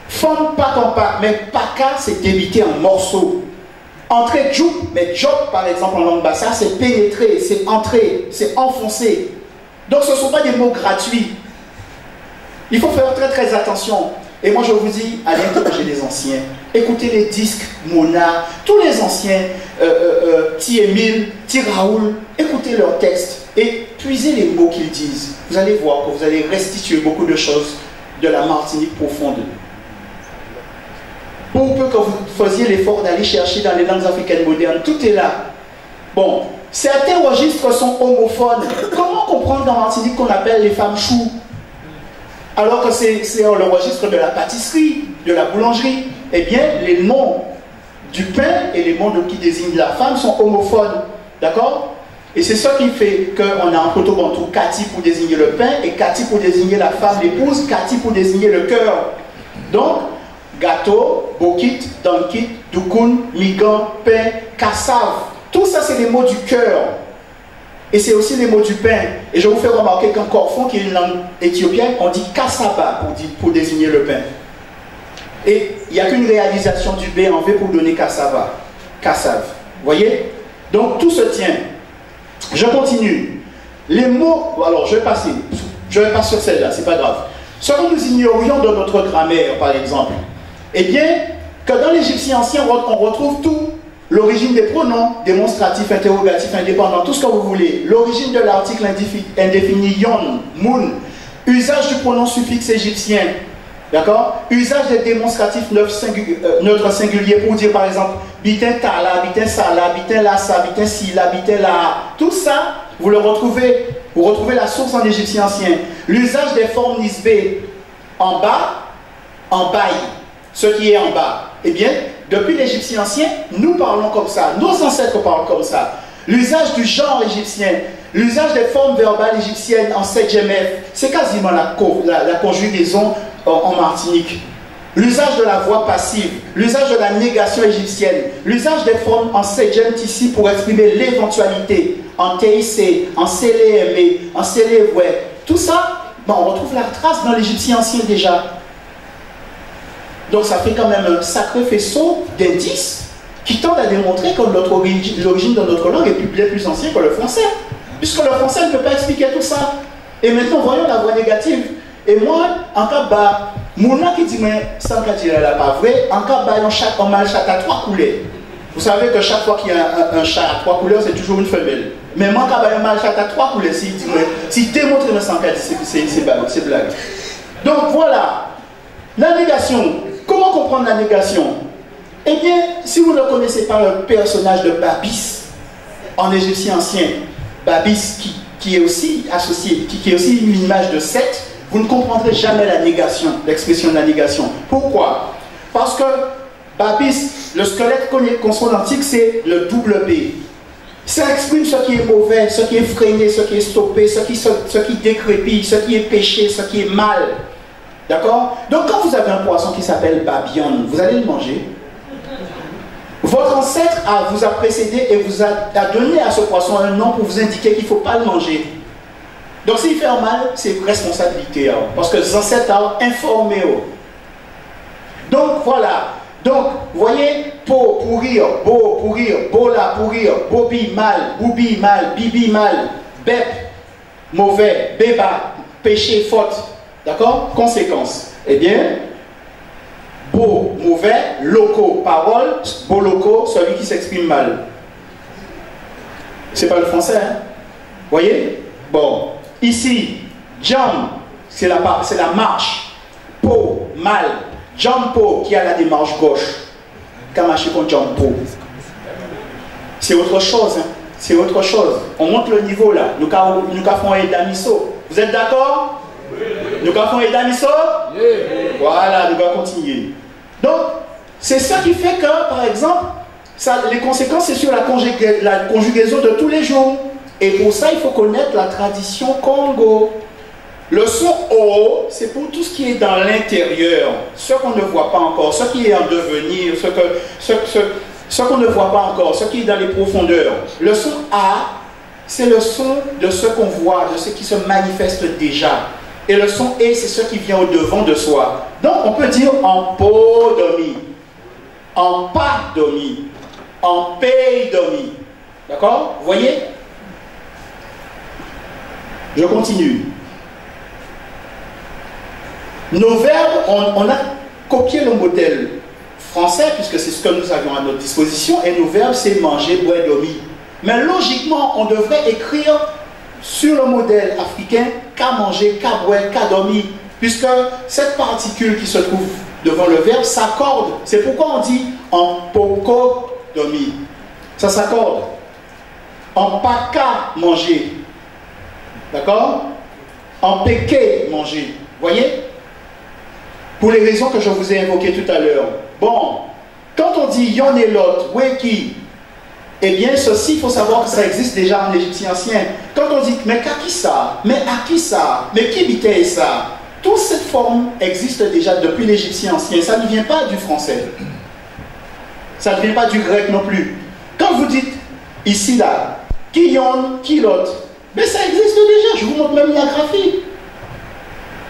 Femme pas en pas, mais paka c'est débiter en morceaux. Entrer djoup, mais job par exemple en langue bassa c'est pénétrer, c'est entrer, c'est enfoncer. Donc ce ne sont pas des mots gratuits. Il faut faire très très attention. Et moi je vous dis, allez interroger les anciens, écoutez les disques Mona, tous les anciens, Ti Émile, Ti Raoul, écoutez leurs textes et puisez les mots qu'ils disent. Vous allez voir que vous allez restituer beaucoup de choses de la Martinique profonde. Pour peu que vous fassiez l'effort d'aller chercher dans les langues africaines modernes, tout est là. Bon, certains registres sont homophones. Comment comprendre dans Martinique qu'on appelle les femmes choux? Alors que c'est le registre de la pâtisserie, de la boulangerie. Eh bien, les noms du pain et les noms qui désignent la femme sont homophones. D'accord? Et c'est ça qui fait qu'on a en proto-bantou Kati pour désigner le pain et Kati pour désigner la femme, l'épouse, Kati pour désigner le cœur. Donc, gâteau, bokit, dankit, doukoun, migan, pain, kassav. Tout ça, c'est les mots du cœur. Et c'est aussi les mots du pain. Et je vous fais remarquer qu'en Korfon, qui est une langue éthiopienne, on dit kassaba pour désigner le pain. Et il n'y a qu'une réalisation du B en V pour donner kassava. Kassav. Vous voyez? Donc tout se tient. Je continue. Les mots... Alors je vais passer. Je vais passer sur celle-là, c'est pas grave. Ce que nous ignorions de notre grammaire, par exemple, eh bien, que dans l'égyptien ancien, on retrouve tout. L'origine des pronoms, démonstratifs, interrogatifs, indépendants, tout ce que vous voulez. L'origine de l'article indéfini yon, moun. Usage du pronom suffixe égyptien. D'accord? Usage des démonstratifs neutres singuliers pour dire par exemple bitin tala, bitin sala, bitin lassa, bitin sila, bitin la. Tout ça, vous le retrouvez. Vous retrouvez la source en égyptien ancien. L'usage des formes nisbé en bas, en bail. Ce qui est en bas. Eh bien, depuis l'Égyptien ancien, nous parlons comme ça. Nos ancêtres parlent comme ça. L'usage du genre égyptien, l'usage des formes verbales égyptiennes en 7GMF, c'est quasiment la conjugaison en Martinique. L'usage de la voix passive, l'usage de la négation égyptienne, l'usage des formes en 7GM ici pour exprimer l'éventualité, en TIC, en CLM, en CLV. Tout ça, bon, on retrouve la trace dans l'Égyptien ancien déjà. Donc ça fait quand même un sacré faisceau d'indices qui tendent à démontrer que l'origine de notre langue est bien plus ancienne que le français. Puisque le français ne peut pas expliquer tout ça. Et maintenant, voyons la voix négative. Et moi, en cas bas, Mouna qui dit, mais sans qu'à dire là, pas vrai, en cas bas, on a un chat à 3 couleurs. Vous savez que chaque fois qu'il y a un chat à 3 couleurs, c'est toujours une femelle. Mais moi, quand on a un chat à 3 couleurs, si démontrer le sans qu'à dire, c'est blague. Donc voilà, la négation. Comment comprendre la négation? Eh bien, si vous ne connaissez pas le personnage de Babis, en égyptien ancien, Babis qui est aussi associé, qui est aussi une image de Seth, vous ne comprendrez jamais la négation, l'expression de la négation. Pourquoi? Parce que Babis, le squelette consonantique, c'est le double B. Ça exprime ce qui est mauvais, ce qui est freiné, ce qui est stoppé, ce qui décrépit, ce qui est péché, ce qui est mal. D'accord? Donc quand vous avez un poisson qui s'appelle Babion, vous allez le manger. Votre ancêtre vous a précédé et vous a donné à ce poisson un nom pour vous indiquer qu'il ne faut pas le manger. Donc s'il fait mal, c'est responsabilité. Parce que les ancêtres ont informé. Donc voilà. Donc, vous voyez, po, pourrir, beau, pourrir, bola, pourrir, bobi, mal, boubi, mal, bibi, mal, bep, mauvais, béba, péché, faute. D'accord? Conséquence. Eh bien, beau, mauvais, loco, parole, beau loco, celui qui s'exprime mal. C'est pas le français, hein? Vous voyez? Bon. Ici, jump, c'est la marche. Po, mal. Jumpo, qui a la démarche gauche. Kamashi kon jumpo. C'est autre chose, hein? c'est autre chose. On monte le niveau là. Nous avons un Edamiso. Vous êtes d'accord? Oui. Nous avons un Edamiso? Oui. Voilà, nous allons continuer. Donc, c'est ça qui fait que, par exemple, les conséquences, c'est sur la conjugaison de tous les jours. Et pour ça, il faut connaître la tradition Congo. Le son O, c'est pour tout ce qui est dans l'intérieur, ce qu'on ne voit pas encore, ce qui est en devenir, ce qu'on ne voit pas encore, ce qui est dans les profondeurs. Le son A, c'est le son de ce qu'on voit, de ce qui se manifeste déjà. Et le son E, c'est ce qui vient au devant de soi. Donc, on peut dire en podomi, en padomi, en peidomi. D'accord? Vous voyez? Je continue. Nos verbes, on a copié le modèle français, puisque c'est ce que nous avions à notre disposition, et nos verbes, c'est manger, boire, dormir. Mais logiquement, on devrait écrire sur le modèle africain qu'à manger, qu'à boire, qu'à dormir, puisque cette particule qui se trouve devant le verbe s'accorde. C'est pourquoi on dit en poko dormir. Ça s'accorde. En paka manger. D'accord? En péké manger. Voyez? Pour les raisons que je vous ai évoquées tout à l'heure. Bon, quand on dit yon et l'autre, weki, eh bien, ceci, il faut savoir que ça existe déjà en égyptien ancien. Quand on dit mais kaki ça, mais aki ça, mais qui bité ça, toute cette forme existe déjà depuis l'égyptien ancien. Ça ne vient pas du français. Ça ne vient pas du grec non plus. Quand vous dites ici, là, qui yon, qui l'autre, mais ça existe déjà. Je vous montre même la graphie.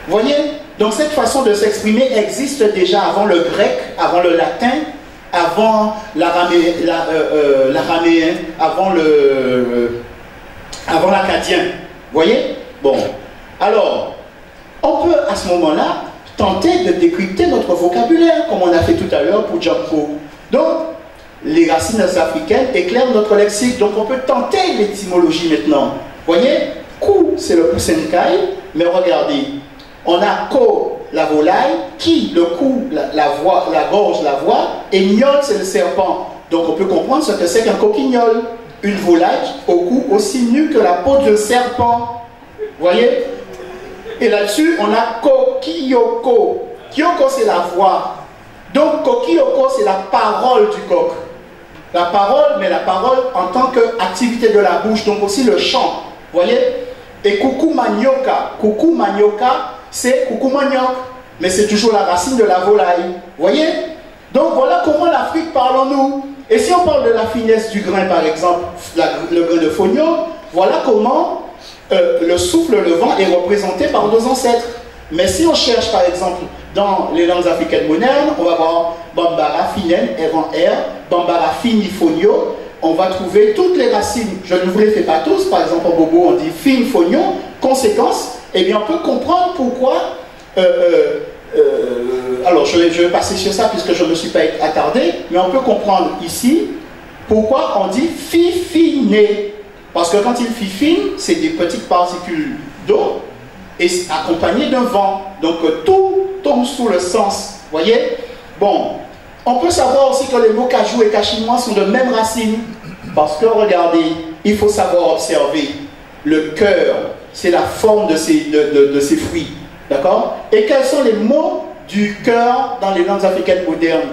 Vous voyez? Donc cette façon de s'exprimer existe déjà avant le grec, avant le latin, avant l'araméen, avant l'acadien. Vous voyez? Bon. Alors, on peut à ce moment-là tenter de décrypter notre vocabulaire, comme on a fait tout à l'heure pour Django. Donc, les racines africaines éclairent notre lexique. Donc, on peut tenter l'étymologie maintenant. Vous voyez? Kou, c'est le poussenkai, mais regardez. On a ko, la volaille, qui, le cou, la gorge, la voix, et gnol, c'est le serpent. Donc on peut comprendre ce que c'est qu'un coquignol. Une volaille au cou aussi nu que la peau d'un serpent. Vous voyez? Et là-dessus, on a kokiyoko. Kyoko, c'est la voix. Donc kokiyoko, c'est la parole du coq. La parole, mais la parole en tant qu'activité de la bouche, donc aussi le chant. Vous voyez? Et coucou manioka. Coucou manioka, c'est coucou manioc, mais c'est toujours la racine de la volaille. Vous voyez? Donc voilà comment l'Afrique parle-nous. Et si on parle de la finesse du grain, par exemple, le grain de fonio, voilà comment le souffle, le vent est représenté par nos ancêtres. Mais si on cherche, par exemple, dans les langues africaines modernes, on va voir Bambara finen, R en R, Bambara fini fonio. On va trouver toutes les racines. Je ne vous les fais pas tous. Par exemple, en bobo, on dit fin fonio. Conséquence, eh bien, on peut comprendre pourquoi. Alors, je vais passer sur ça puisque je ne me suis pas attardé, mais on peut comprendre ici pourquoi on dit fifiné. Parce que quand il fifine, c'est des petites particules d'eau et accompagnées d'un vent. Donc, tout tombe sous le sens. Vous voyez? Bon. On peut savoir aussi que les mots cajou et cachinois sont de même racine. Parce que, regardez, il faut savoir observer. Le cœur, c'est la forme de ces fruits. D'accord? Et quels sont les mots du cœur dans les langues africaines modernes?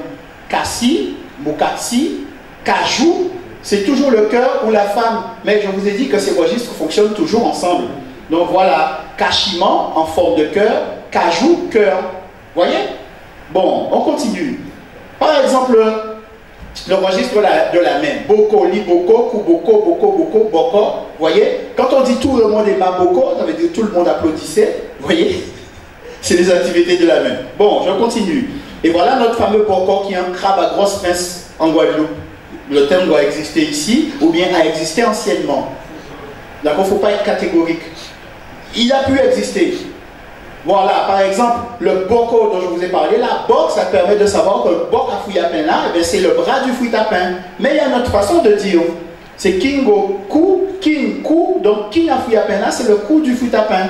Kassi, mukatsi, cajou, c'est toujours le cœur ou la femme. Mais je vous ai dit que ces registres fonctionnent toujours ensemble. Donc voilà, kachiment en forme de cœur, cajou, cœur. Voyez? Bon, on continue. Par exemple, le registre de la main. Boko, liboko, kuboko, boko, boko, boko. Voyez? Quand on dit tout le monde est maboko, ça veut dire tout le monde applaudissait. Voyez? C'est les activités de la main. Bon, je continue. Et voilà notre fameux boko qui est un crabe à grosse pince en Guadeloupe. Le terme doit exister ici, ou bien a existé anciennement. Donc il ne faut pas être catégorique. Il a pu exister. Voilà, par exemple, le boko dont je vous ai parlé, la boque, ça permet de savoir que le bok à fouillapin là, eh c'est le bras du fouillapin. Mais il y a une autre façon de dire. C'est kingo cou, king cou, donc king à fouillapin là, c'est le cou du fouillapin.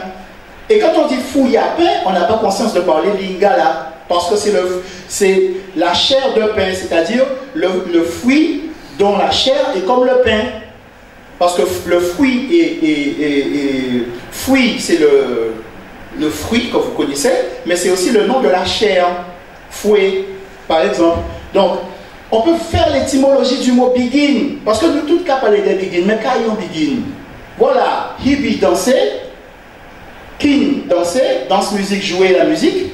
Et quand on dit fouillapin, on n'a pas conscience de parler lingala, parce que c'est la chair de pain, c'est-à-dire le fruit dont la chair est comme le pain. parce que le fruit fruit, c'est le fruit que vous connaissez, mais c'est aussi le nom de la chair, fouet, par exemple. Donc, on peut faire l'étymologie du mot begin, parce que nous tous cas parler de begin, mais quand on begin, voilà, hibi danser, kin danser, danse musique, jouer la musique,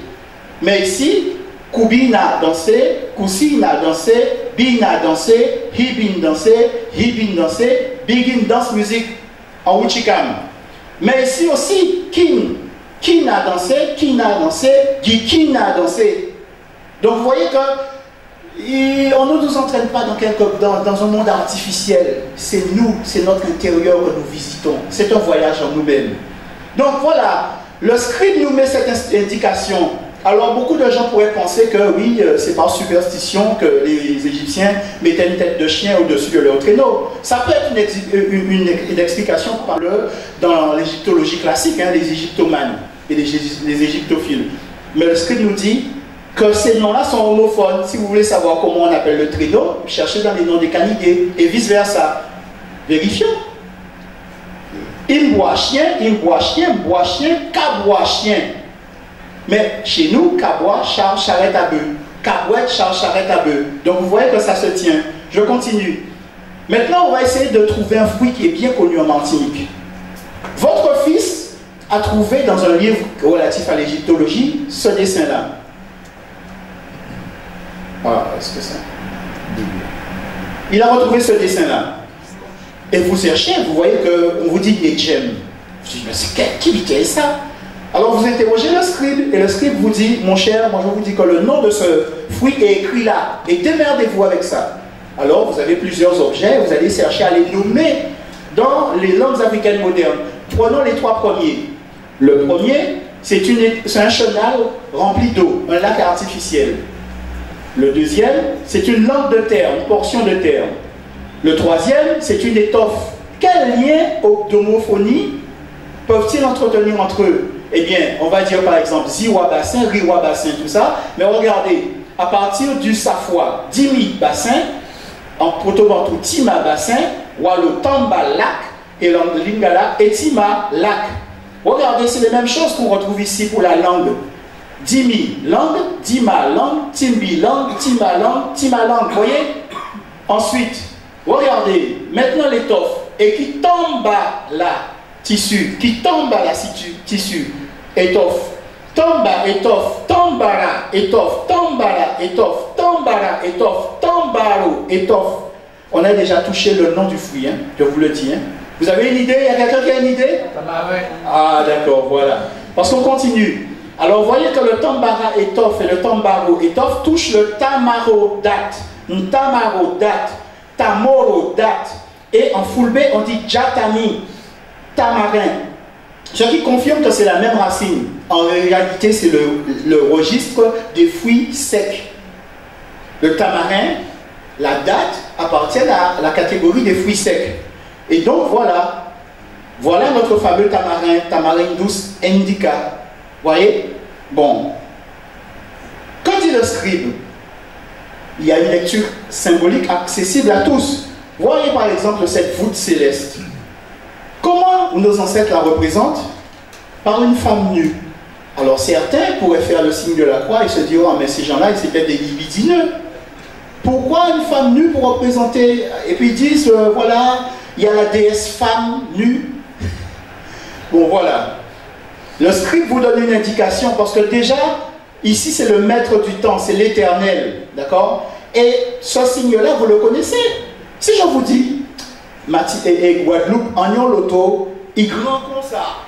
mais ici, kubina danser, kusina danser, bina danser, hibin danser, begin danse musique en Wichikam. Mais ici aussi, kin a dansé, gikina a dansé. Donc vous voyez que on ne nous entraîne pas dans un monde artificiel. C'est nous, c'est notre intérieur que nous visitons. C'est un voyage en nous-mêmes. Donc voilà, le scribe nous met cette indication. Alors beaucoup de gens pourraient penser que oui, c'est par superstition que les Égyptiens mettaient une tête de chien au-dessus de leur traîneau. Ça peut être une explication dans l'égyptologie classique, hein, les égyptomanes et les égyptophiles. Mais le scribe nous dit que ces noms-là sont homophones. Si vous voulez savoir comment on appelle le traîneau, cherchez dans les noms des canidés et vice-versa. Vérifions. Il boit chien, boit chien, caboie chien. Mais chez nous, caboie, charge, charrette à bœuf. Cabouette, charge, charrette à bœuf. Donc vous voyez que ça se tient. Je continue. Maintenant, on va essayer de trouver un fruit qui est bien connu en Martinique. Votre fils a trouvé dans un livre relatif à l'égyptologie ce dessin-là. Voilà, est-ce que ça... Il a retrouvé ce dessin-là. Et vous cherchez, vous voyez qu'on vous dit des gemmes. Vous dites, mais c'est qui est ça? Alors vous interrogez le scribe, et le scribe vous dit, mon cher, moi je vous dis que le nom de ce fruit est écrit là, et démerdez-vous avec ça. Alors vous avez plusieurs objets, vous allez chercher à les nommer dans les langues africaines modernes. Prenons les trois premiers. Le premier, c'est un chenal rempli d'eau, un lac artificiel. Le deuxième, c'est une langue de terre, une portion de terre. Le troisième, c'est une étoffe. Quel lien d'homophonie peuvent-ils entretenir entre eux? Eh bien, on va dire par exemple Ziwa bassin, Riwa bassin, tout ça. Mais regardez, à partir du Safwa, Dimi bassin, en proto-bantou Tima bassin, Walo Tamba lac, et Lingala Etima lac. Regardez, c'est les mêmes choses qu'on retrouve ici pour la langue. Dimi langue, Dima langue, Timbi langue, Tima langue, Tima langue. Vous voyez? Ensuite, regardez, maintenant l'étoffe, et qui tombe là. Tissu, qui tombe à la tissu, étoffe, tomba, étoffe, tombara, étoffe, tombara, étoffe, tombara, étoffe, tombaro, étoffe. On a déjà touché le nom du fruit, hein, je vous le dis. Hein. Vous avez une idée? Il y a quelqu'un qui a une idée? Ah d'accord, voilà. Parce qu'on continue. Alors vous voyez que le tombara, étoffe et le tombaro, étoffe touchent le tamaro, date, tamaro, date, tamoro, date. Et en fulbe, on dit jatani. Tamarin, ce qui confirme que c'est la même racine. En réalité, c'est le registre des fruits secs. Le tamarin, la date, appartiennent à la catégorie des fruits secs. Et donc voilà, voilà notre fameux tamarin, Tamarindus indica. Voyez? Bon. Quand dit le scribe, il y a une lecture symbolique accessible à tous. Voyez par exemple cette voûte céleste. Comment nos ancêtres la représentent? Par une femme nue. Alors certains pourraient faire le signe de la croix et se dire, oh mais ces gens-là, ils étaient des libidineux. Pourquoi une femme nue pour représenter? Et puis ils disent, voilà, il y a la déesse femme nue. Bon voilà. Le scribe vous donne une indication parce que déjà, ici c'est le maître du temps, c'est l'éternel. D'accord? Et ce signe-là, vous le connaissez. Si je vous dis, et Guadeloupe, Agnon Loto, il grand comme ça.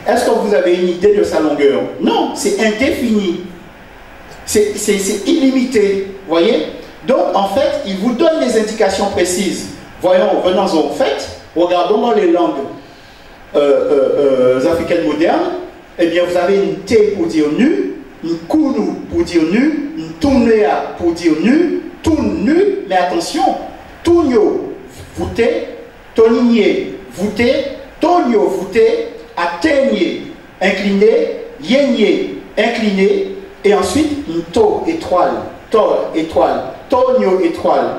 Est-ce que vous avez une idée de sa longueur? Non, c'est indéfini. C'est illimité. Voyez? Donc, en fait, il vous donne des indications précises. Voyons, venons-en au fait. Regardons dans les langues africaines modernes. Eh bien, vous avez une T pour dire nu, une Kunu pour dire nu, une Tunea pour dire nu, Tun nu, mais attention, Tunyo. Voûté, tonigné, voûté, tonio, voûté, atteigné, incliné, yénié, incliné, et ensuite une to, étoile, tol, étoile, tonio, étoile.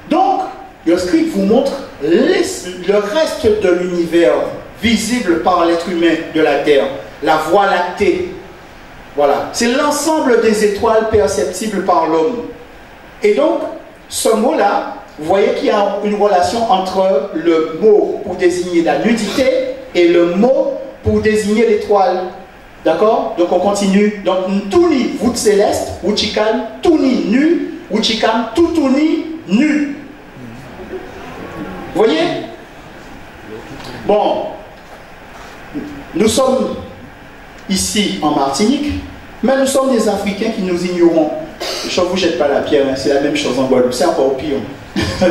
Donc, le scribe vous montre le reste de l'univers visible par l'être humain de la Terre, la Voie lactée. Voilà, c'est l'ensemble des étoiles perceptibles par l'homme. Et donc, ce mot-là, vous voyez qu'il y a une relation entre le mot pour désigner la nudité et le mot pour désigner l'étoile. D'accord? Donc on continue. Donc, Ntuni, voûte céleste, Wuchikan, Tuni, nu, Wuchikan, Tutuni, nu. Vous voyez? Bon, nous sommes ici en Martinique, mais nous sommes des Africains qui nous ignorons. Je ne vous jette pas la pierre, hein, c'est la même chose en Guadeloupe, c'est encore pire.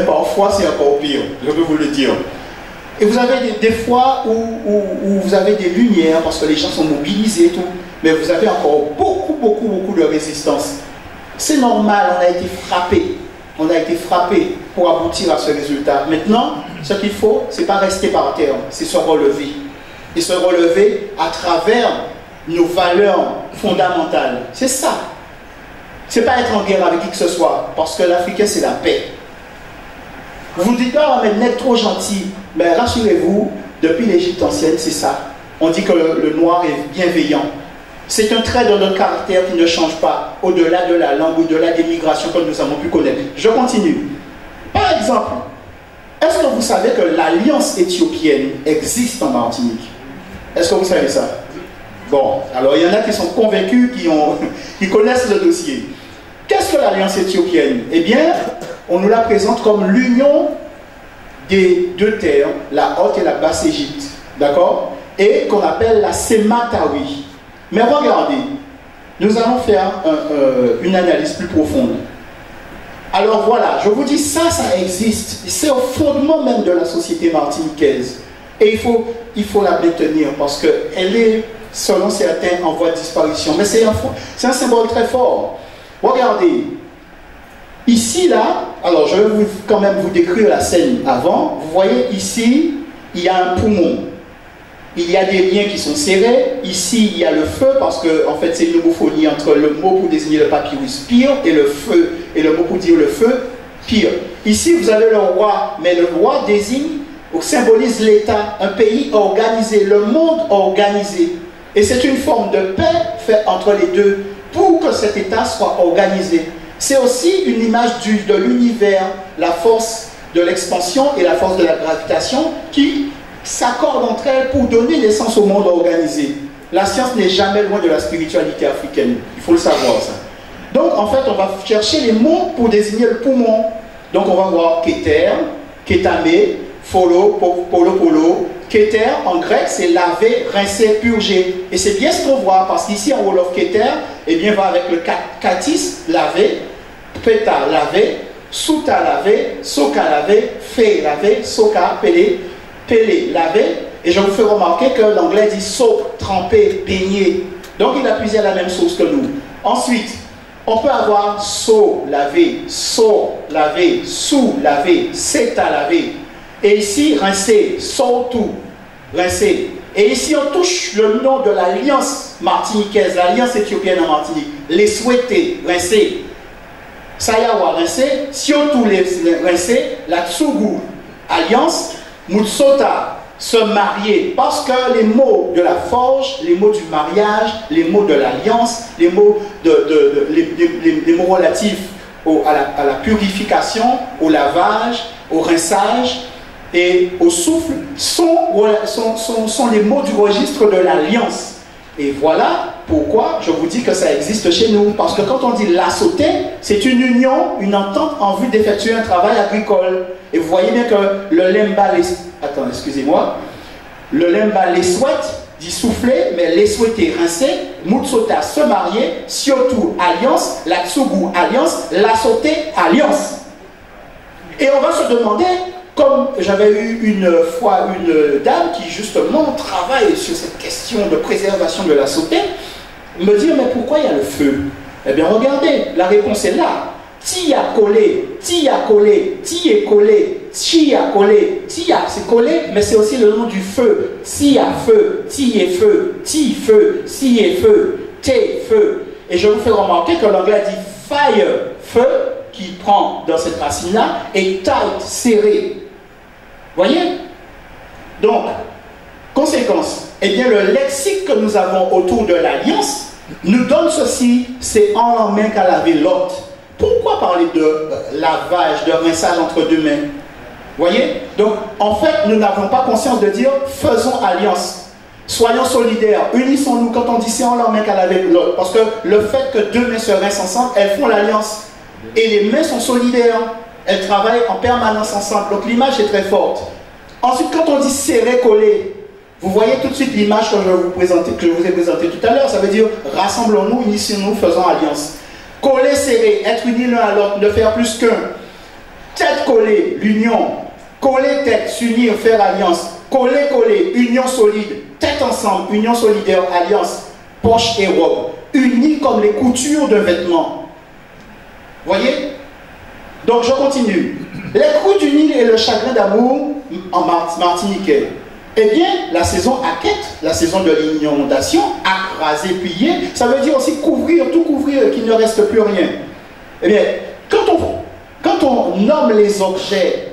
Parfois, c'est encore pire, je peux vous le dire. Et vous avez des fois où vous avez des lumières, parce que les gens sont mobilisés et tout, mais vous avez encore beaucoup de résistance. C'est normal, on a été frappé. On a été frappé pour aboutir à ce résultat. Maintenant, ce qu'il faut, c'est pas rester par terre, c'est se relever. Et se relever à travers nos valeurs fondamentales. C'est ça. C'est pas être en guerre avec qui que ce soit, parce que l'Africain, c'est la paix. Vous vous dites, ah, mais n'être trop gentil. Mais rassurez-vous, depuis l'Égypte ancienne, c'est ça. On dit que le noir est bienveillant. C'est un trait de notre caractère qui ne change pas, au-delà de la langue, au-delà des migrations que nous avons pu connaître. Je continue. Par exemple, est-ce que vous savez que l'alliance éthiopienne existe en Martinique? Est-ce que vous savez ça? Bon, alors il y en a qui sont convaincus, qui connaissent le dossier. Qu'est-ce que l'alliance éthiopienne? Eh bien, on nous la présente comme l'union des deux terres, la Haute et la Basse Égypte, d'accord? Et qu'on appelle la Sematawi. Mais regardez, nous allons faire une analyse plus profonde. Alors voilà, je vous dis ça existe. C'est au fondement même de la société martiniquaise. Et il faut la détenir parce qu'elle est, selon certains, en voie de disparition. Mais c'est un symbole très fort. Regardez, ici, là, alors je vais quand même vous décrire la scène avant. Vous voyez, ici, il y a un poumon. Il y a des liens qui sont serrés. Ici, il y a le feu, parce que en fait, c'est une homophonie entre le mot pour désigner le papyrus pire et le feu, et le mot pour dire le feu pire. Ici, vous avez le roi, mais le roi désigne, ou symbolise l'État, un pays organisé, le monde organisé. Et c'est une forme de paix faite entre les deux pour que cet État soit organisé. C'est aussi une image de l'univers, la force de l'expansion et la force de la gravitation qui s'accordent entre elles pour donner naissance au monde organisé. La science n'est jamais loin de la spiritualité africaine. Il faut le savoir, ça. Donc, en fait, on va chercher les mots pour désigner le poumon. Donc, on va voir Keter, Ketame, Polo, Polo. Keter, en grec, c'est laver, rincer, purger. Et c'est bien ce qu'on voit, parce qu'ici, en Wolof, Keter, eh bien, va avec le katis, laver, peta, laver, suta, laver, soka, laver, fe, laver, soka, pelé, laver. Et je vous fais remarquer que l'anglais dit soap, tremper, baigner. Donc, il a puisé à la même source que nous. Ensuite, on peut avoir so, laver, so, laver, sous, laver, seta, laver. Et ici, rincer, so-tout, rincer. Et ici, on touche le nom de l'alliance martiniquaise, l'alliance éthiopienne en Martinique. Les souhaiter, rincer. Sayawa, rincer. Siotou, rincer. La Tsugu, alliance. Mutsota, se marier. Parce que les mots de la forge, les mots du mariage, les mots de l'alliance, les mots, les mots relatifs à la purification, au lavage, au rinçage et au souffle sont les mots du registre de l'alliance. Et voilà pourquoi je vous dis que ça existe chez nous. Parce que quand on dit la sauter, c'est une union, une entente en vue d'effectuer un travail agricole. Et vous voyez bien que le lemba, attends, excusez-moi, le lemba les souhaite, dit souffler, mais les souhaiter rincer, mutsota se marier, siotu alliance, la tsugu alliance, la sauter alliance. Et on va se demander, comme j'avais eu une fois une dame qui justement travaille sur cette question de préservation de la sauter, me dire mais pourquoi il y a le feu? Eh bien regardez, la réponse est là. Ti a collé, ti a collé, ti est collé, chi a collé, ti a c'est collé, mais c'est aussi le nom du feu. Si a feu, ti est feu, ti feu, si est feu, te feu. Et je vous fais remarquer que l'anglais dit fire, feu, qui prend dans cette racine-là, et tight, serré. Voyez? Donc, conséquence, eh bien le lexique que nous avons autour de l'alliance nous donne ceci, c'est en main qu'à laver l'autre. Pourquoi parler de lavage, de rinçage entre deux mains? Voyez? Donc, en fait, nous n'avons pas conscience de dire faisons alliance. Soyons solidaires, unissons-nous. Quand on dit c'est en main qu'à laver l'autre, parce que le fait que deux mains se rincent ensemble, elles font l'alliance. Et les mains sont solidaires. Elles travaillent en permanence ensemble. Donc l'image est très forte. Ensuite, quand on dit serrer, coller, vous voyez tout de suite l'image que je vous ai présentée tout à l'heure. Ça veut dire rassemblons-nous, unissons-nous, faisons alliance. Coller, serrer, être unis l'un à l'autre, ne faire plus qu'un. Tête collée, l'union. Coller tête, s'unir, faire alliance. Coller, coller, union solide. Tête ensemble, union solidaire, alliance. Poche et robe. Unis comme les coutures d'un vêtement. Voyez? Donc je continue. Les coups du Nil et le chagrin d'amour en martiniquais. Eh bien, la saison Aket, la saison de l'inondation, raser, plier, ça veut dire aussi couvrir, tout couvrir, qu'il ne reste plus rien. Eh bien, quand on nomme les objets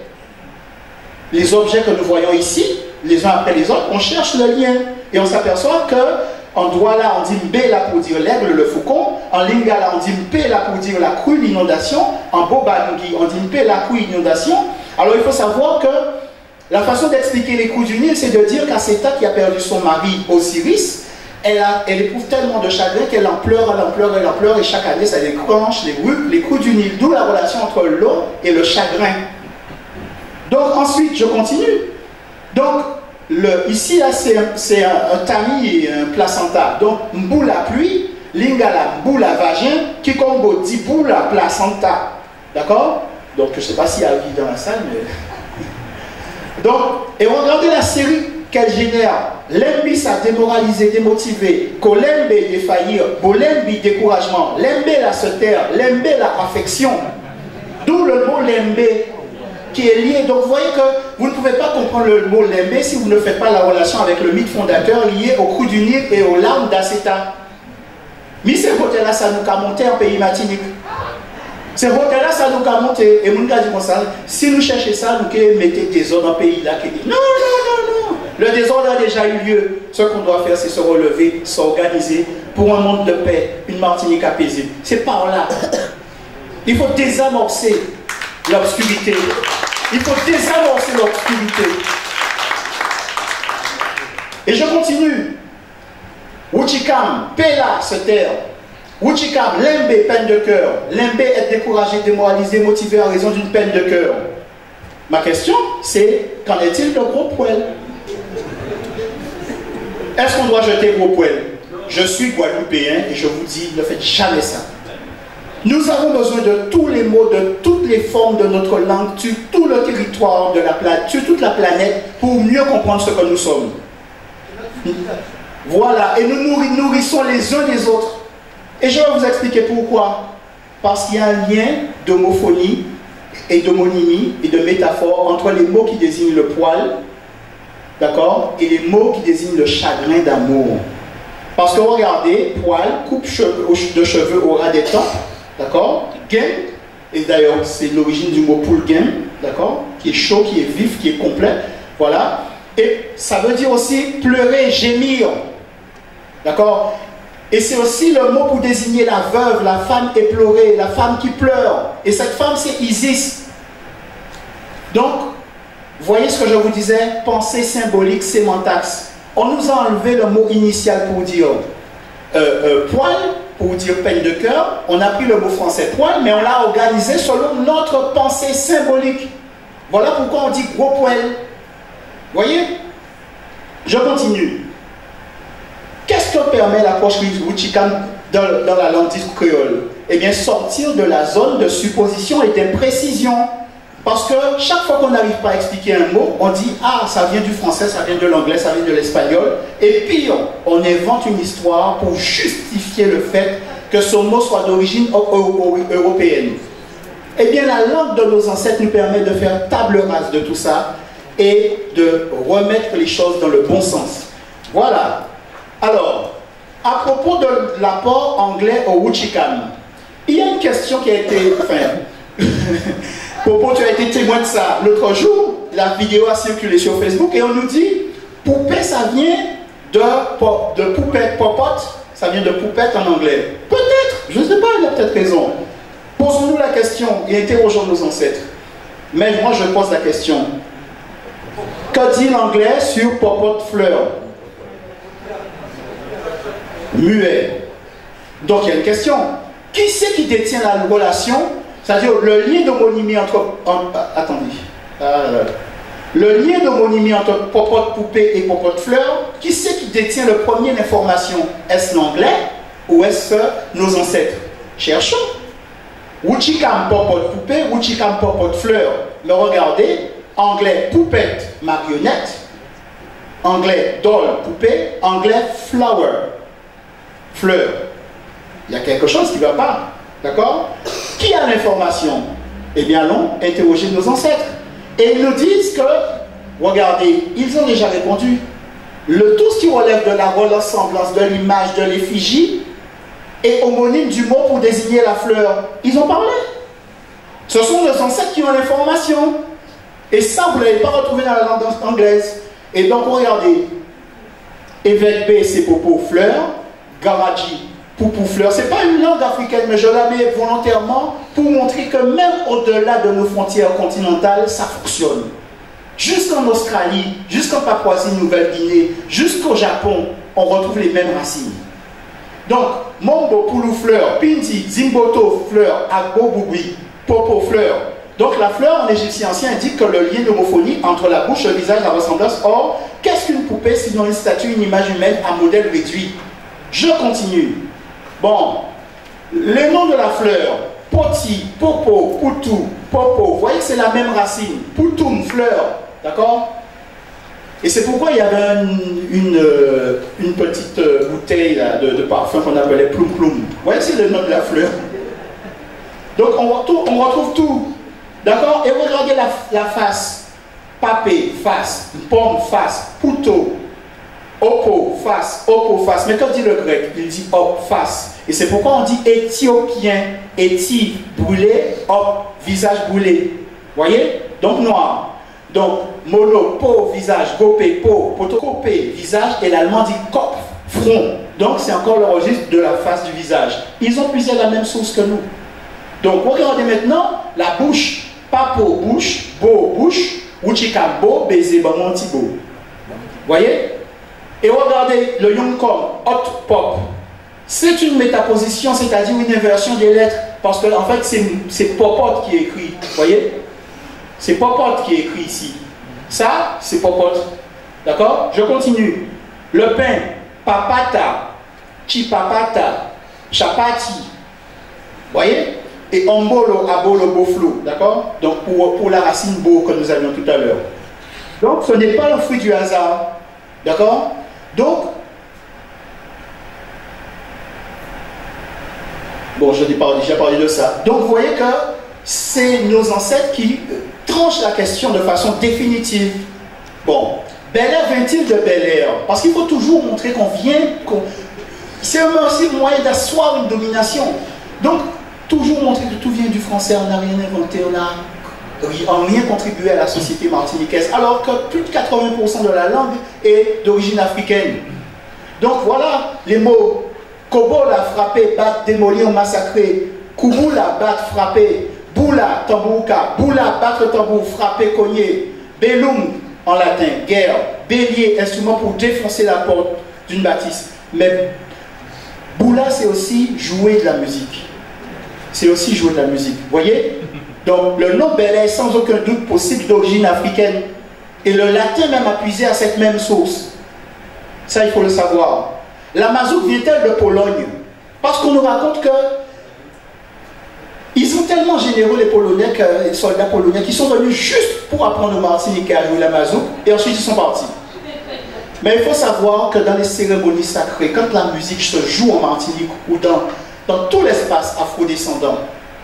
que nous voyons ici, les uns après les autres, on cherche le lien. Et on s'aperçoit que en Douala, on dit Mbé là pour dire l'aigle, le faucon. En Lingala, on dit Mbé là pour dire la crue, l'inondation. En Bobangi, on dit Mbé la crue, l'inondation. Alors il faut savoir que la façon d'expliquer les coups du Nil, c'est de dire qu'Aceta, qui a perdu son mari Osiris, elle éprouve tellement de chagrin qu'elle en pleure, elle en pleure, elle en pleure, et chaque année ça déclenche les coups du Nil. D'où la relation entre l'eau et le chagrin. Donc ensuite, je continue. Donc, ici, là, c'est un tamis et un placenta. Donc, mbou la pluie, lingala, mbou la vagin, kikongo, dibou la placenta. D'accord? Donc, je ne sais pas s'il y a vie dans la salle, mais... Donc, et regardez la série qu'elle génère. Lembi, ça démoralisé, démotivé. Kolembe, défaillir. Bolembi, découragement. Lembe, la se taire. Lembe, la affection. D'où le mot lembe, qui est lié. Donc vous voyez que vous ne pouvez pas comprendre le mot lembe si vous ne faites pas la relation avec le mythe fondateur lié au coup du Nil et aux larmes d'Aceta. Mais ces côtés-là, ça nous a monté en pays martinique. Ces côtés-là, ça nous a monté. Et mon gars dit comme ça, si nous cherchons ça, nous mettons des ordres dans le pays là qui dit non, non, non, non. Le désordre a déjà eu lieu. Ce qu'on doit faire, c'est se relever, s'organiser pour un monde de paix, une Martinique apaisée. C'est par là. Il faut désamorcer l'obscurité. Il faut désamorcer l'obscurité. Et je continue. Wuchikam, Pela, se taire. Wuchikam, Lembe, peine de cœur. Lembe, être découragé, démoralisé, motivé en raison d'une peine de cœur. Ma question, c'est qu'en est-il de gros poils? Est-ce qu'on doit jeter gros poils? Je suis guadeloupéen et je vous dis, ne faites jamais ça. Nous avons besoin de tous les mots, de toutes les formes de notre langue, sur tout le territoire de la planète, sur toute la planète, pour mieux comprendre ce que nous sommes. Voilà, et nous nous nourrissons les uns des autres. Et je vais vous expliquer pourquoi. Parce qu'il y a un lien d'homophonie et d'homonymie et de métaphore entre les mots qui désignent le poil, d'accord, et les mots qui désignent le chagrin d'amour. Parce que regardez, poil, coupe de cheveux au ras des tempes, d'accord, gain, et d'ailleurs c'est l'origine du mot poule gain, d'accord, qui est chaud, qui est vif, qui est complet, voilà. Et ça veut dire aussi pleurer, gémir, d'accord. Et c'est aussi le mot pour désigner la veuve, la femme éplorée, la femme qui pleure. Et cette femme, c'est Isis. Donc, voyez ce que je vous disais, pensée symbolique, sémantaxe. On nous a enlevé le mot initial pour dire poil, pour dire peine de cœur. On a pris le mot français poil, mais on l'a organisé selon notre pensée symbolique. Voilà pourquoi on dit gros poil. Voyez? Je continue. Qu'est-ce que permet l'approche Wuchikam dans la langue dite créole? Eh bien, sortir de la zone de supposition et d'imprécision. Parce que chaque fois qu'on n'arrive pas à expliquer un mot, on dit « Ah, ça vient du français, ça vient de l'anglais, ça vient de l'espagnol. » Et pire, on invente une histoire pour justifier le fait que ce mot soit d'origine européenne. Eh bien, la langue de nos ancêtres nous permet de faire table rase de tout ça et de remettre les choses dans le bon sens. Voilà. Alors, à propos de l'apport anglais au Wuchikam, il y a une question qui a été... Enfin, Popo, tu as été témoin de ça l'autre jour. la vidéo a circulé sur Facebook et on nous dit poupée, ça vient de poupette, popote, ça vient de poupette en anglais. Peut-être, je ne sais pas, il a peut-être raison. Posons-nous la question et interrogeons nos ancêtres. Mais moi, je pose la question. Que dit l'anglais sur popote fleur? Muet. Donc, il y a une question. Qui c'est qui détient la relation, c'est-à-dire le lien d'homonymie entre... attendez. Le lien d'homonymie entre popote poupée et popote fleur, qui c'est qui détient le premier l'information? Est-ce l'anglais ou est-ce nos ancêtres? Cherchons. Wuchikam popote poupée, Wuchikam popote fleur. Mais regardez, anglais poupette marionnette, anglais doll poupée, anglais flower, fleur. Il y a quelque chose qui ne va pas. D'accord? Qui a l'information? Eh bien, allons interroger nos ancêtres. Et ils nous disent que, regardez, ils ont déjà répondu. Tout ce qui relève de la ressemblance, de l'image, de l'effigie, est homonyme du mot pour désigner la fleur. Ils ont parlé. Ce sont nos ancêtres qui ont l'information. Et ça, vous ne l'avez pas retrouvé dans la langue anglaise. Et donc, regardez. Évêque B, c'est Popo fleur. Garadji, Poupou fleur. Ce n'est pas une langue africaine, mais je la mets volontairement pour montrer que même au-delà de nos frontières continentales, ça fonctionne. Jusqu'en Australie, jusqu'en Papouasie-Nouvelle-Guinée, jusqu'au Japon, on retrouve les mêmes racines. Donc, Mombo, Poulou fleur, Pindi, Zimboto fleur, Agbo Bougui, Popo fleur. Donc la fleur en égyptien ancien indique que le lien d'homophonie entre la bouche, le visage, la ressemblance. Or, qu'est-ce qu'une poupée sinon une statue, une image humaine à modèle réduit? Je continue. Bon, les noms de la fleur, Poti, Popo, Poutou, Popo, vous voyez que c'est la même racine. Poutoum, fleur, d'accord? Et c'est pourquoi il y avait une petite bouteille là, de parfum qu'on appelait Ploum Ploum. Vous voyez, c'est le nom de la fleur. Donc on retrouve tout. D'accord? Et regardez la face. Papé, face. Pomme, face. Pouto. Oppo, face. Oppo, face. Mais quand dit le grec, il dit op, face. Et c'est pourquoi on dit éthiopien. Éthi, brûlé. Op, visage brûlé. Vous voyez? Donc noir. Donc, mono, peau, visage, gopé, peau, poto, copé, visage, et l'allemand dit kopf, front. Donc, c'est encore le registre de la face du visage. Ils ont puisé la même source que nous. Donc, regardez maintenant la bouche. Papo, bouche, beau, bouche, Wuchika, beau, baiser, bamonti, beau. Voyez? Et regardez le yonkom, hot, pop. C'est une métaposition, c'est-à-dire une inversion des lettres, parce que, en fait, c'est popote qui est écrit. Voyez? C'est popote qui est écrit ici. Ça, c'est popote. D'accord? Je continue. Le pain, papata, chipapata, chapati. Voyez? Et ombolo, abolo, boflo. D'accord? Donc, pour la racine beau que nous avions tout à l'heure. Donc, ce n'est pas le fruit du hasard. D'accord? Donc, bon, je n'ai pas déjà parlé de ça. Donc, vous voyez que c'est nos ancêtres qui tranchent la question de façon définitive. Bon, Bel Air vient-il de Bel Air? Parce qu'il faut toujours montrer qu'on vient, c'est aussi un moyen d'asseoir une domination. Donc, toujours montrer que tout vient du français, on n'a rien inventé, on n'a rien contribué à la société martiniquaise, alors que plus de 80% de la langue est d'origine africaine. Donc voilà les mots. Kobola, frappé, battre, démolir, massacrer. Kubula, battre, frapper. Boula, tambouka. Boula, battre tambour, frapper, cogner. Bellum, en latin, guerre. Bélier, instrument pour défoncer la porte d'une bâtisse. Mais boula, c'est aussi jouer de la musique. C'est aussi jouer de la musique. Vous voyez? Donc le nom Bel Air est sans aucun doute possible d'origine africaine. Et le latin même a puisé à cette même source. Ça, il faut le savoir. La mazouk vient-elle de Pologne? Parce qu'on nous raconte que ils sont tellement généreux, les Polonais, les soldats polonais, qui sont venus juste pour apprendre aux Martiniquais à jouer la mazouk, et ensuite ils sont partis. Mais il faut savoir que dans les cérémonies sacrées, quand la musique se joue en Martinique ou dans tout l'espace afrodescendant,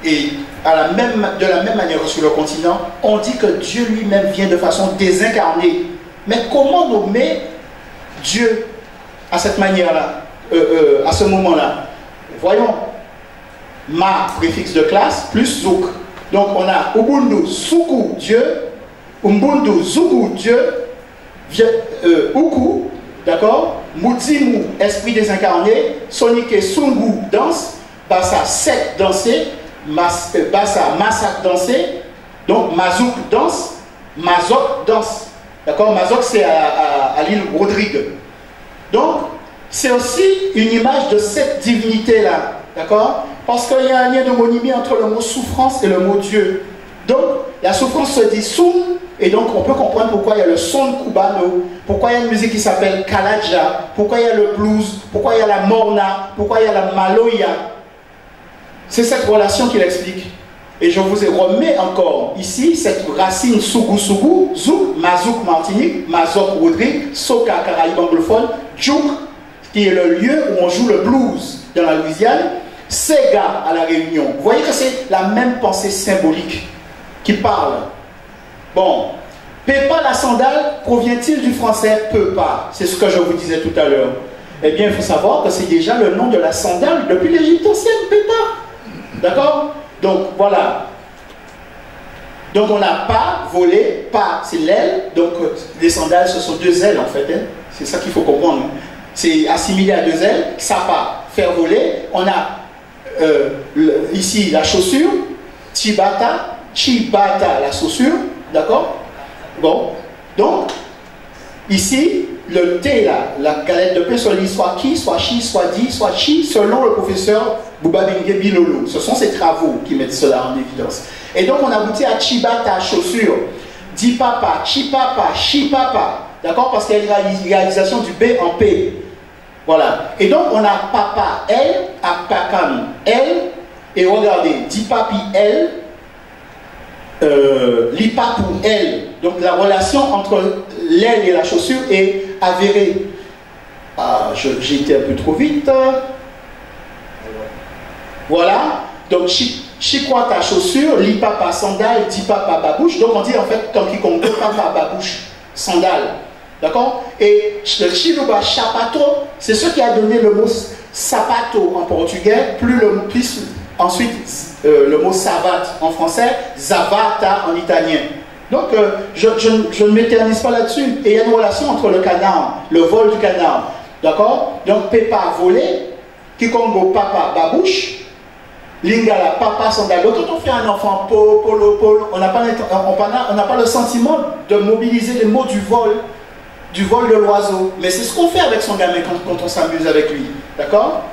et de la même manière que sur le continent, on dit que Dieu lui-même vient de façon désincarnée. Mais comment nommer Dieu à cette manière-là, à ce moment-là? Voyons, ma, préfixe de classe, plus zouk. Donc on a Ubundu, Soukou, Dieu, Umbundu, Zugu, Dieu, Uku, d'accord, Mudzimu, esprit désincarné, Sonike, Sungu, danse, Bassa, Sek, danser, Bassa, Masak, danser, donc Mazouk, danse, Mazok, danse. D'accord, Mazok, c'est à l'île Rodrigue. Donc, c'est aussi une image de cette divinité-là. D'accord, parce qu'il y a un lien d'homonymie entre le mot souffrance et le mot Dieu. Donc, la souffrance se dit Soum, et donc on peut comprendre pourquoi il y a le son cubano, pourquoi il y a une musique qui s'appelle Kalaja, pourquoi il y a le blues, pourquoi il y a la morna, pourquoi il y a la maloya. C'est cette relation qu'il explique. Et je vous ai remis encore ici cette racine Sougou, Zouk, Mazouk Martinique, Mazok Rodrigue, Soka Caraïbe anglophone, Djouk, qui est le lieu où on joue le blues dans la Louisiane, Sega à la Réunion. Vous voyez que c'est la même pensée symbolique qui parle. Bon, Pépa la sandale provient-il du français Pepa? C'est ce que je vous disais tout à l'heure. Eh bien, il faut savoir que c'est déjà le nom de la sandale depuis l'Égypte ancienne, Pépa. D'accord? Donc, voilà. Donc, on n'a pas volé, pas, c'est l'aile. Donc, les sandales, ce sont deux ailes, en fait. Hein. C'est ça qu'il faut comprendre. C'est assimilé à deux ailes. Sapa, faire voler. On a ici la chaussure, Chibata, la chaussure. D'accord? Bon. Donc, ici, le thé, là, la galette de pain, soit qui, soit chi, soit di, soit chi, selon le professeur Bouba Bengue Bilolo. Ce sont ses travaux qui mettent cela en évidence. Et donc, on aboutit à Chibata, chaussure, di papa, chi papa, chi papa. D'accord? Parce qu'il y a une réalisation du B en P. Voilà. Et donc, on a papa, elle, apakam, elle, et regardez, di papi, elle, l'ipapou, elle. Donc, la relation entre l'aile et la chaussure est avérée. Ah, j'ai été un peu trop vite. Voilà. Donc, chikwata, chaussure, l'ipapa, sandale, dipapa, babouche. Donc, on dit en fait, comme quiconque, papa, babouche, sandale. D'accord? Et le chiluba, chapato, c'est ce qui a donné le mot sapato en portugais, plus ensuite le mot savate en français, zavata en italien. Donc, je ne m'éternise pas là-dessus. Et il y a une relation entre le canard, le vol du canard. D'accord? Donc, Pépa, voler, Kikongo, papa, babouche, Lingala, papa, sandal. Donc, quand on fait un enfant, polo, on n'a pas le sentiment de mobiliser les mots du vol de l'oiseau. Mais c'est ce qu'on fait avec son gamin quand on s'amuse avec lui. D'accord?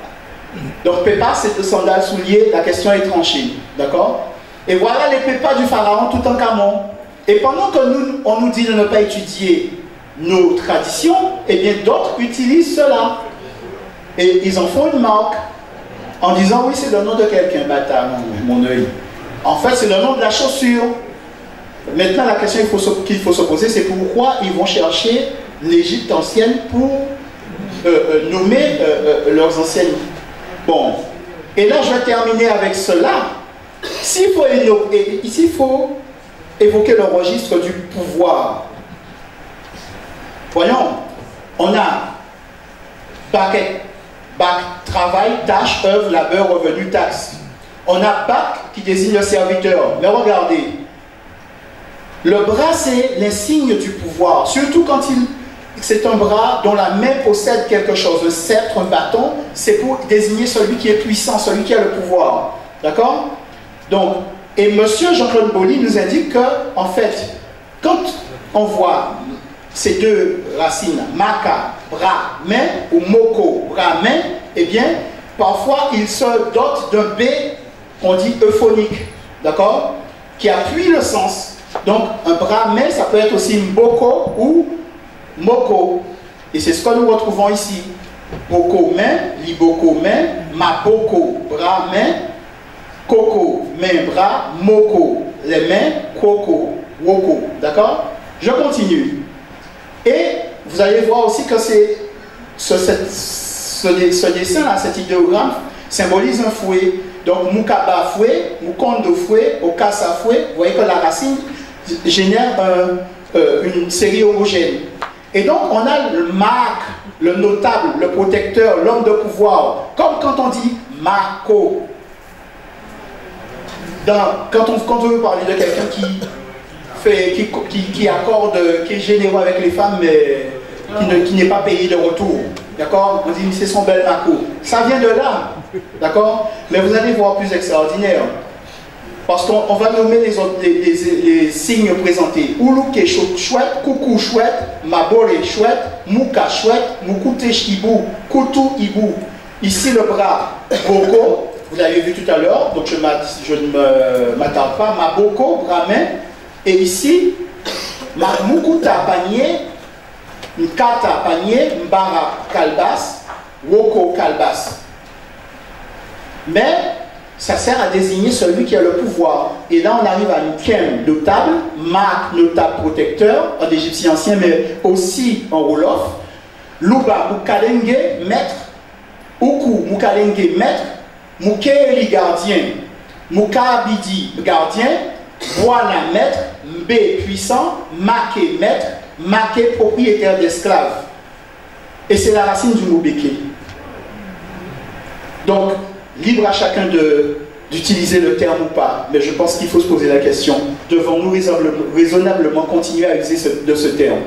Donc, Pépa, c'est de sandales, souliers, la question est tranchée. D'accord? Et voilà les Pépas du pharaon tout en camon. Et pendant que on nous dit de ne pas étudier nos traditions, eh bien d'autres utilisent cela. Et ils en font une marque en disant oui, c'est le nom de quelqu'un, bâtard, mon œil. En fait, c'est le nom de la chaussure. Maintenant, la question qu'il faut se poser, c'est pourquoi ils vont chercher l'Égypte ancienne pour nommer leurs anciennes. Bon, et là, je vais terminer avec cela. Ici, il faut évoquer le registre du pouvoir. Voyons, on a bac, travail, tâche, œuvre, labeur, revenu, taxe. On a bac qui désigne le serviteur. Mais regardez, le bras c'est l'insigne du pouvoir, surtout quand c'est un bras dont la main possède quelque chose, un sceptre, un bâton, c'est pour désigner celui qui est puissant, celui qui a le pouvoir. D'accord? Donc, et M. Jean-Claude Boly nous indique que, en fait, quand on voit ces deux racines, maka, bras, main, ou moko, bras, main, eh bien, parfois, il se dote d'un B, qu'on dit euphonique, d'accord? Qui appuie le sens. Donc, un bras, main, ça peut être aussi mboko ou moko. Et c'est ce que nous retrouvons ici. Boko, main, liboko, main, maboko, bras, main, Coco, main, bras, moko, les mains, coco, woko. D'accord? Je continue. Et vous allez voir aussi que ce dessin-là, cet idéogramme, symbolise un fouet. Donc, mukaba fouet, mukondo fouet, okasa fouet. Vous voyez que la racine génère une série homogène. Et donc, on a le marque, le notable, le protecteur, l'homme de pouvoir. Comme quand on dit mako. Quand on veut parler de quelqu'un qui qui accorde, qui est généreux avec les femmes, mais qui n'est pas payé de retour. D'accord? On dit, c'est son bel maco. Ça vient de là. D'accord? Mais vous allez voir plus extraordinaire. Parce qu'on va nommer les signes présentés. Oulouke chouette, coucou chouette, mabore chouette, mouka chouette, moukouté hibou, koutou hibou. Ici le bras, boko, vous l'avez vu tout à l'heure, donc je ne m'attarde pas, maboko, bras main. Et ici, moukuta panier, mkata panier, mbara kalbas, woko kalbas. Mais ça sert à désigner celui qui a le pouvoir. Et là, on arrive à une kem notable, mak notable protecteur, en égyptien ancien, mais aussi en wolof. Luba mukalenge, maître. Uku mukalenge, maître. Mukeli, gardien. Mukabidi, gardien. Voilà, maître. Mbe, puissant. Make, maître. Make, propriétaire d'esclaves. Et c'est la racine du mot beke. Donc, libre à chacun d'utiliser le terme ou pas, mais je pense qu'il faut se poser la question, devons-nous raisonnablement continuer à user de ce terme?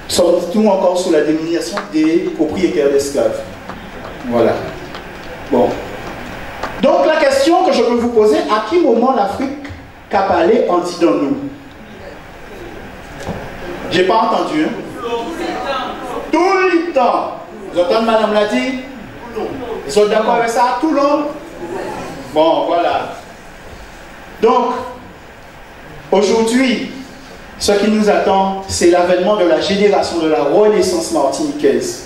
Sommes-nous encore sous la dénomination des propriétaires d'esclaves? Voilà. Bon. Donc la question que je peux vous poser, à quel moment l'Afrique capalée en dit dans nous? J'ai pas entendu. Hein? Tout le temps. Vous entendez, madame l'a dit? Ils sont d'accord avec ça? Tout le monde? Bon, voilà. Donc, aujourd'hui, ce qui nous attend, c'est l'avènement de la génération de la Renaissance martiniquaise.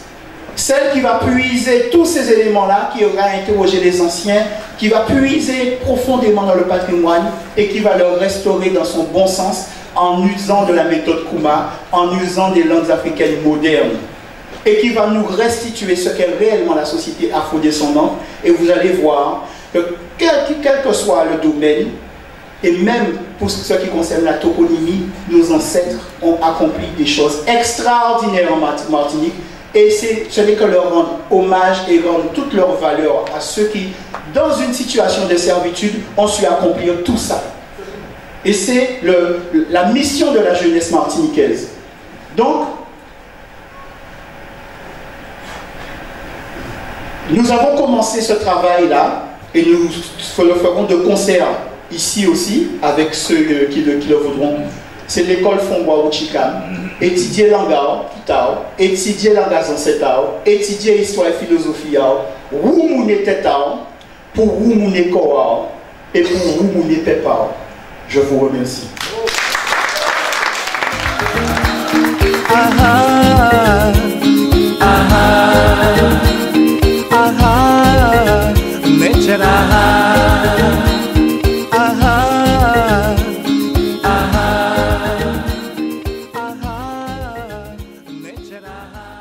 Celle qui va puiser tous ces éléments-là, qui aura interrogé les anciens, qui va puiser profondément dans le patrimoine et qui va le restaurer dans son bon sens en usant de la méthode Kuma, en usant des langues africaines modernes. Et qui va nous restituer ce qu'est réellement la société afro-descendante. Et vous allez voir que quel que soit le domaine, et même pour ce qui concerne la toponymie, nos ancêtres ont accompli des choses extraordinaires en Martinique. Et ce n'est que leur rendre hommage et rendre toute leur valeur à ceux qui, dans une situation de servitude, ont su accomplir tout ça. Et c'est la mission de la jeunesse martiniquaise. Donc, nous avons commencé ce travail-là et nous le ferons de concert ici aussi avec ceux qui le voudront. C'est l'école Fongwa Uchikam. Étudier l'angao, putao, étudier langage ancestral, étudier histoire et philosophie, où mon tétao, pour où mon koao et pour où mon pepao. Je vous remercie. Aha, aha, aha, nature, aha, aha, aha, aha, nature, aha.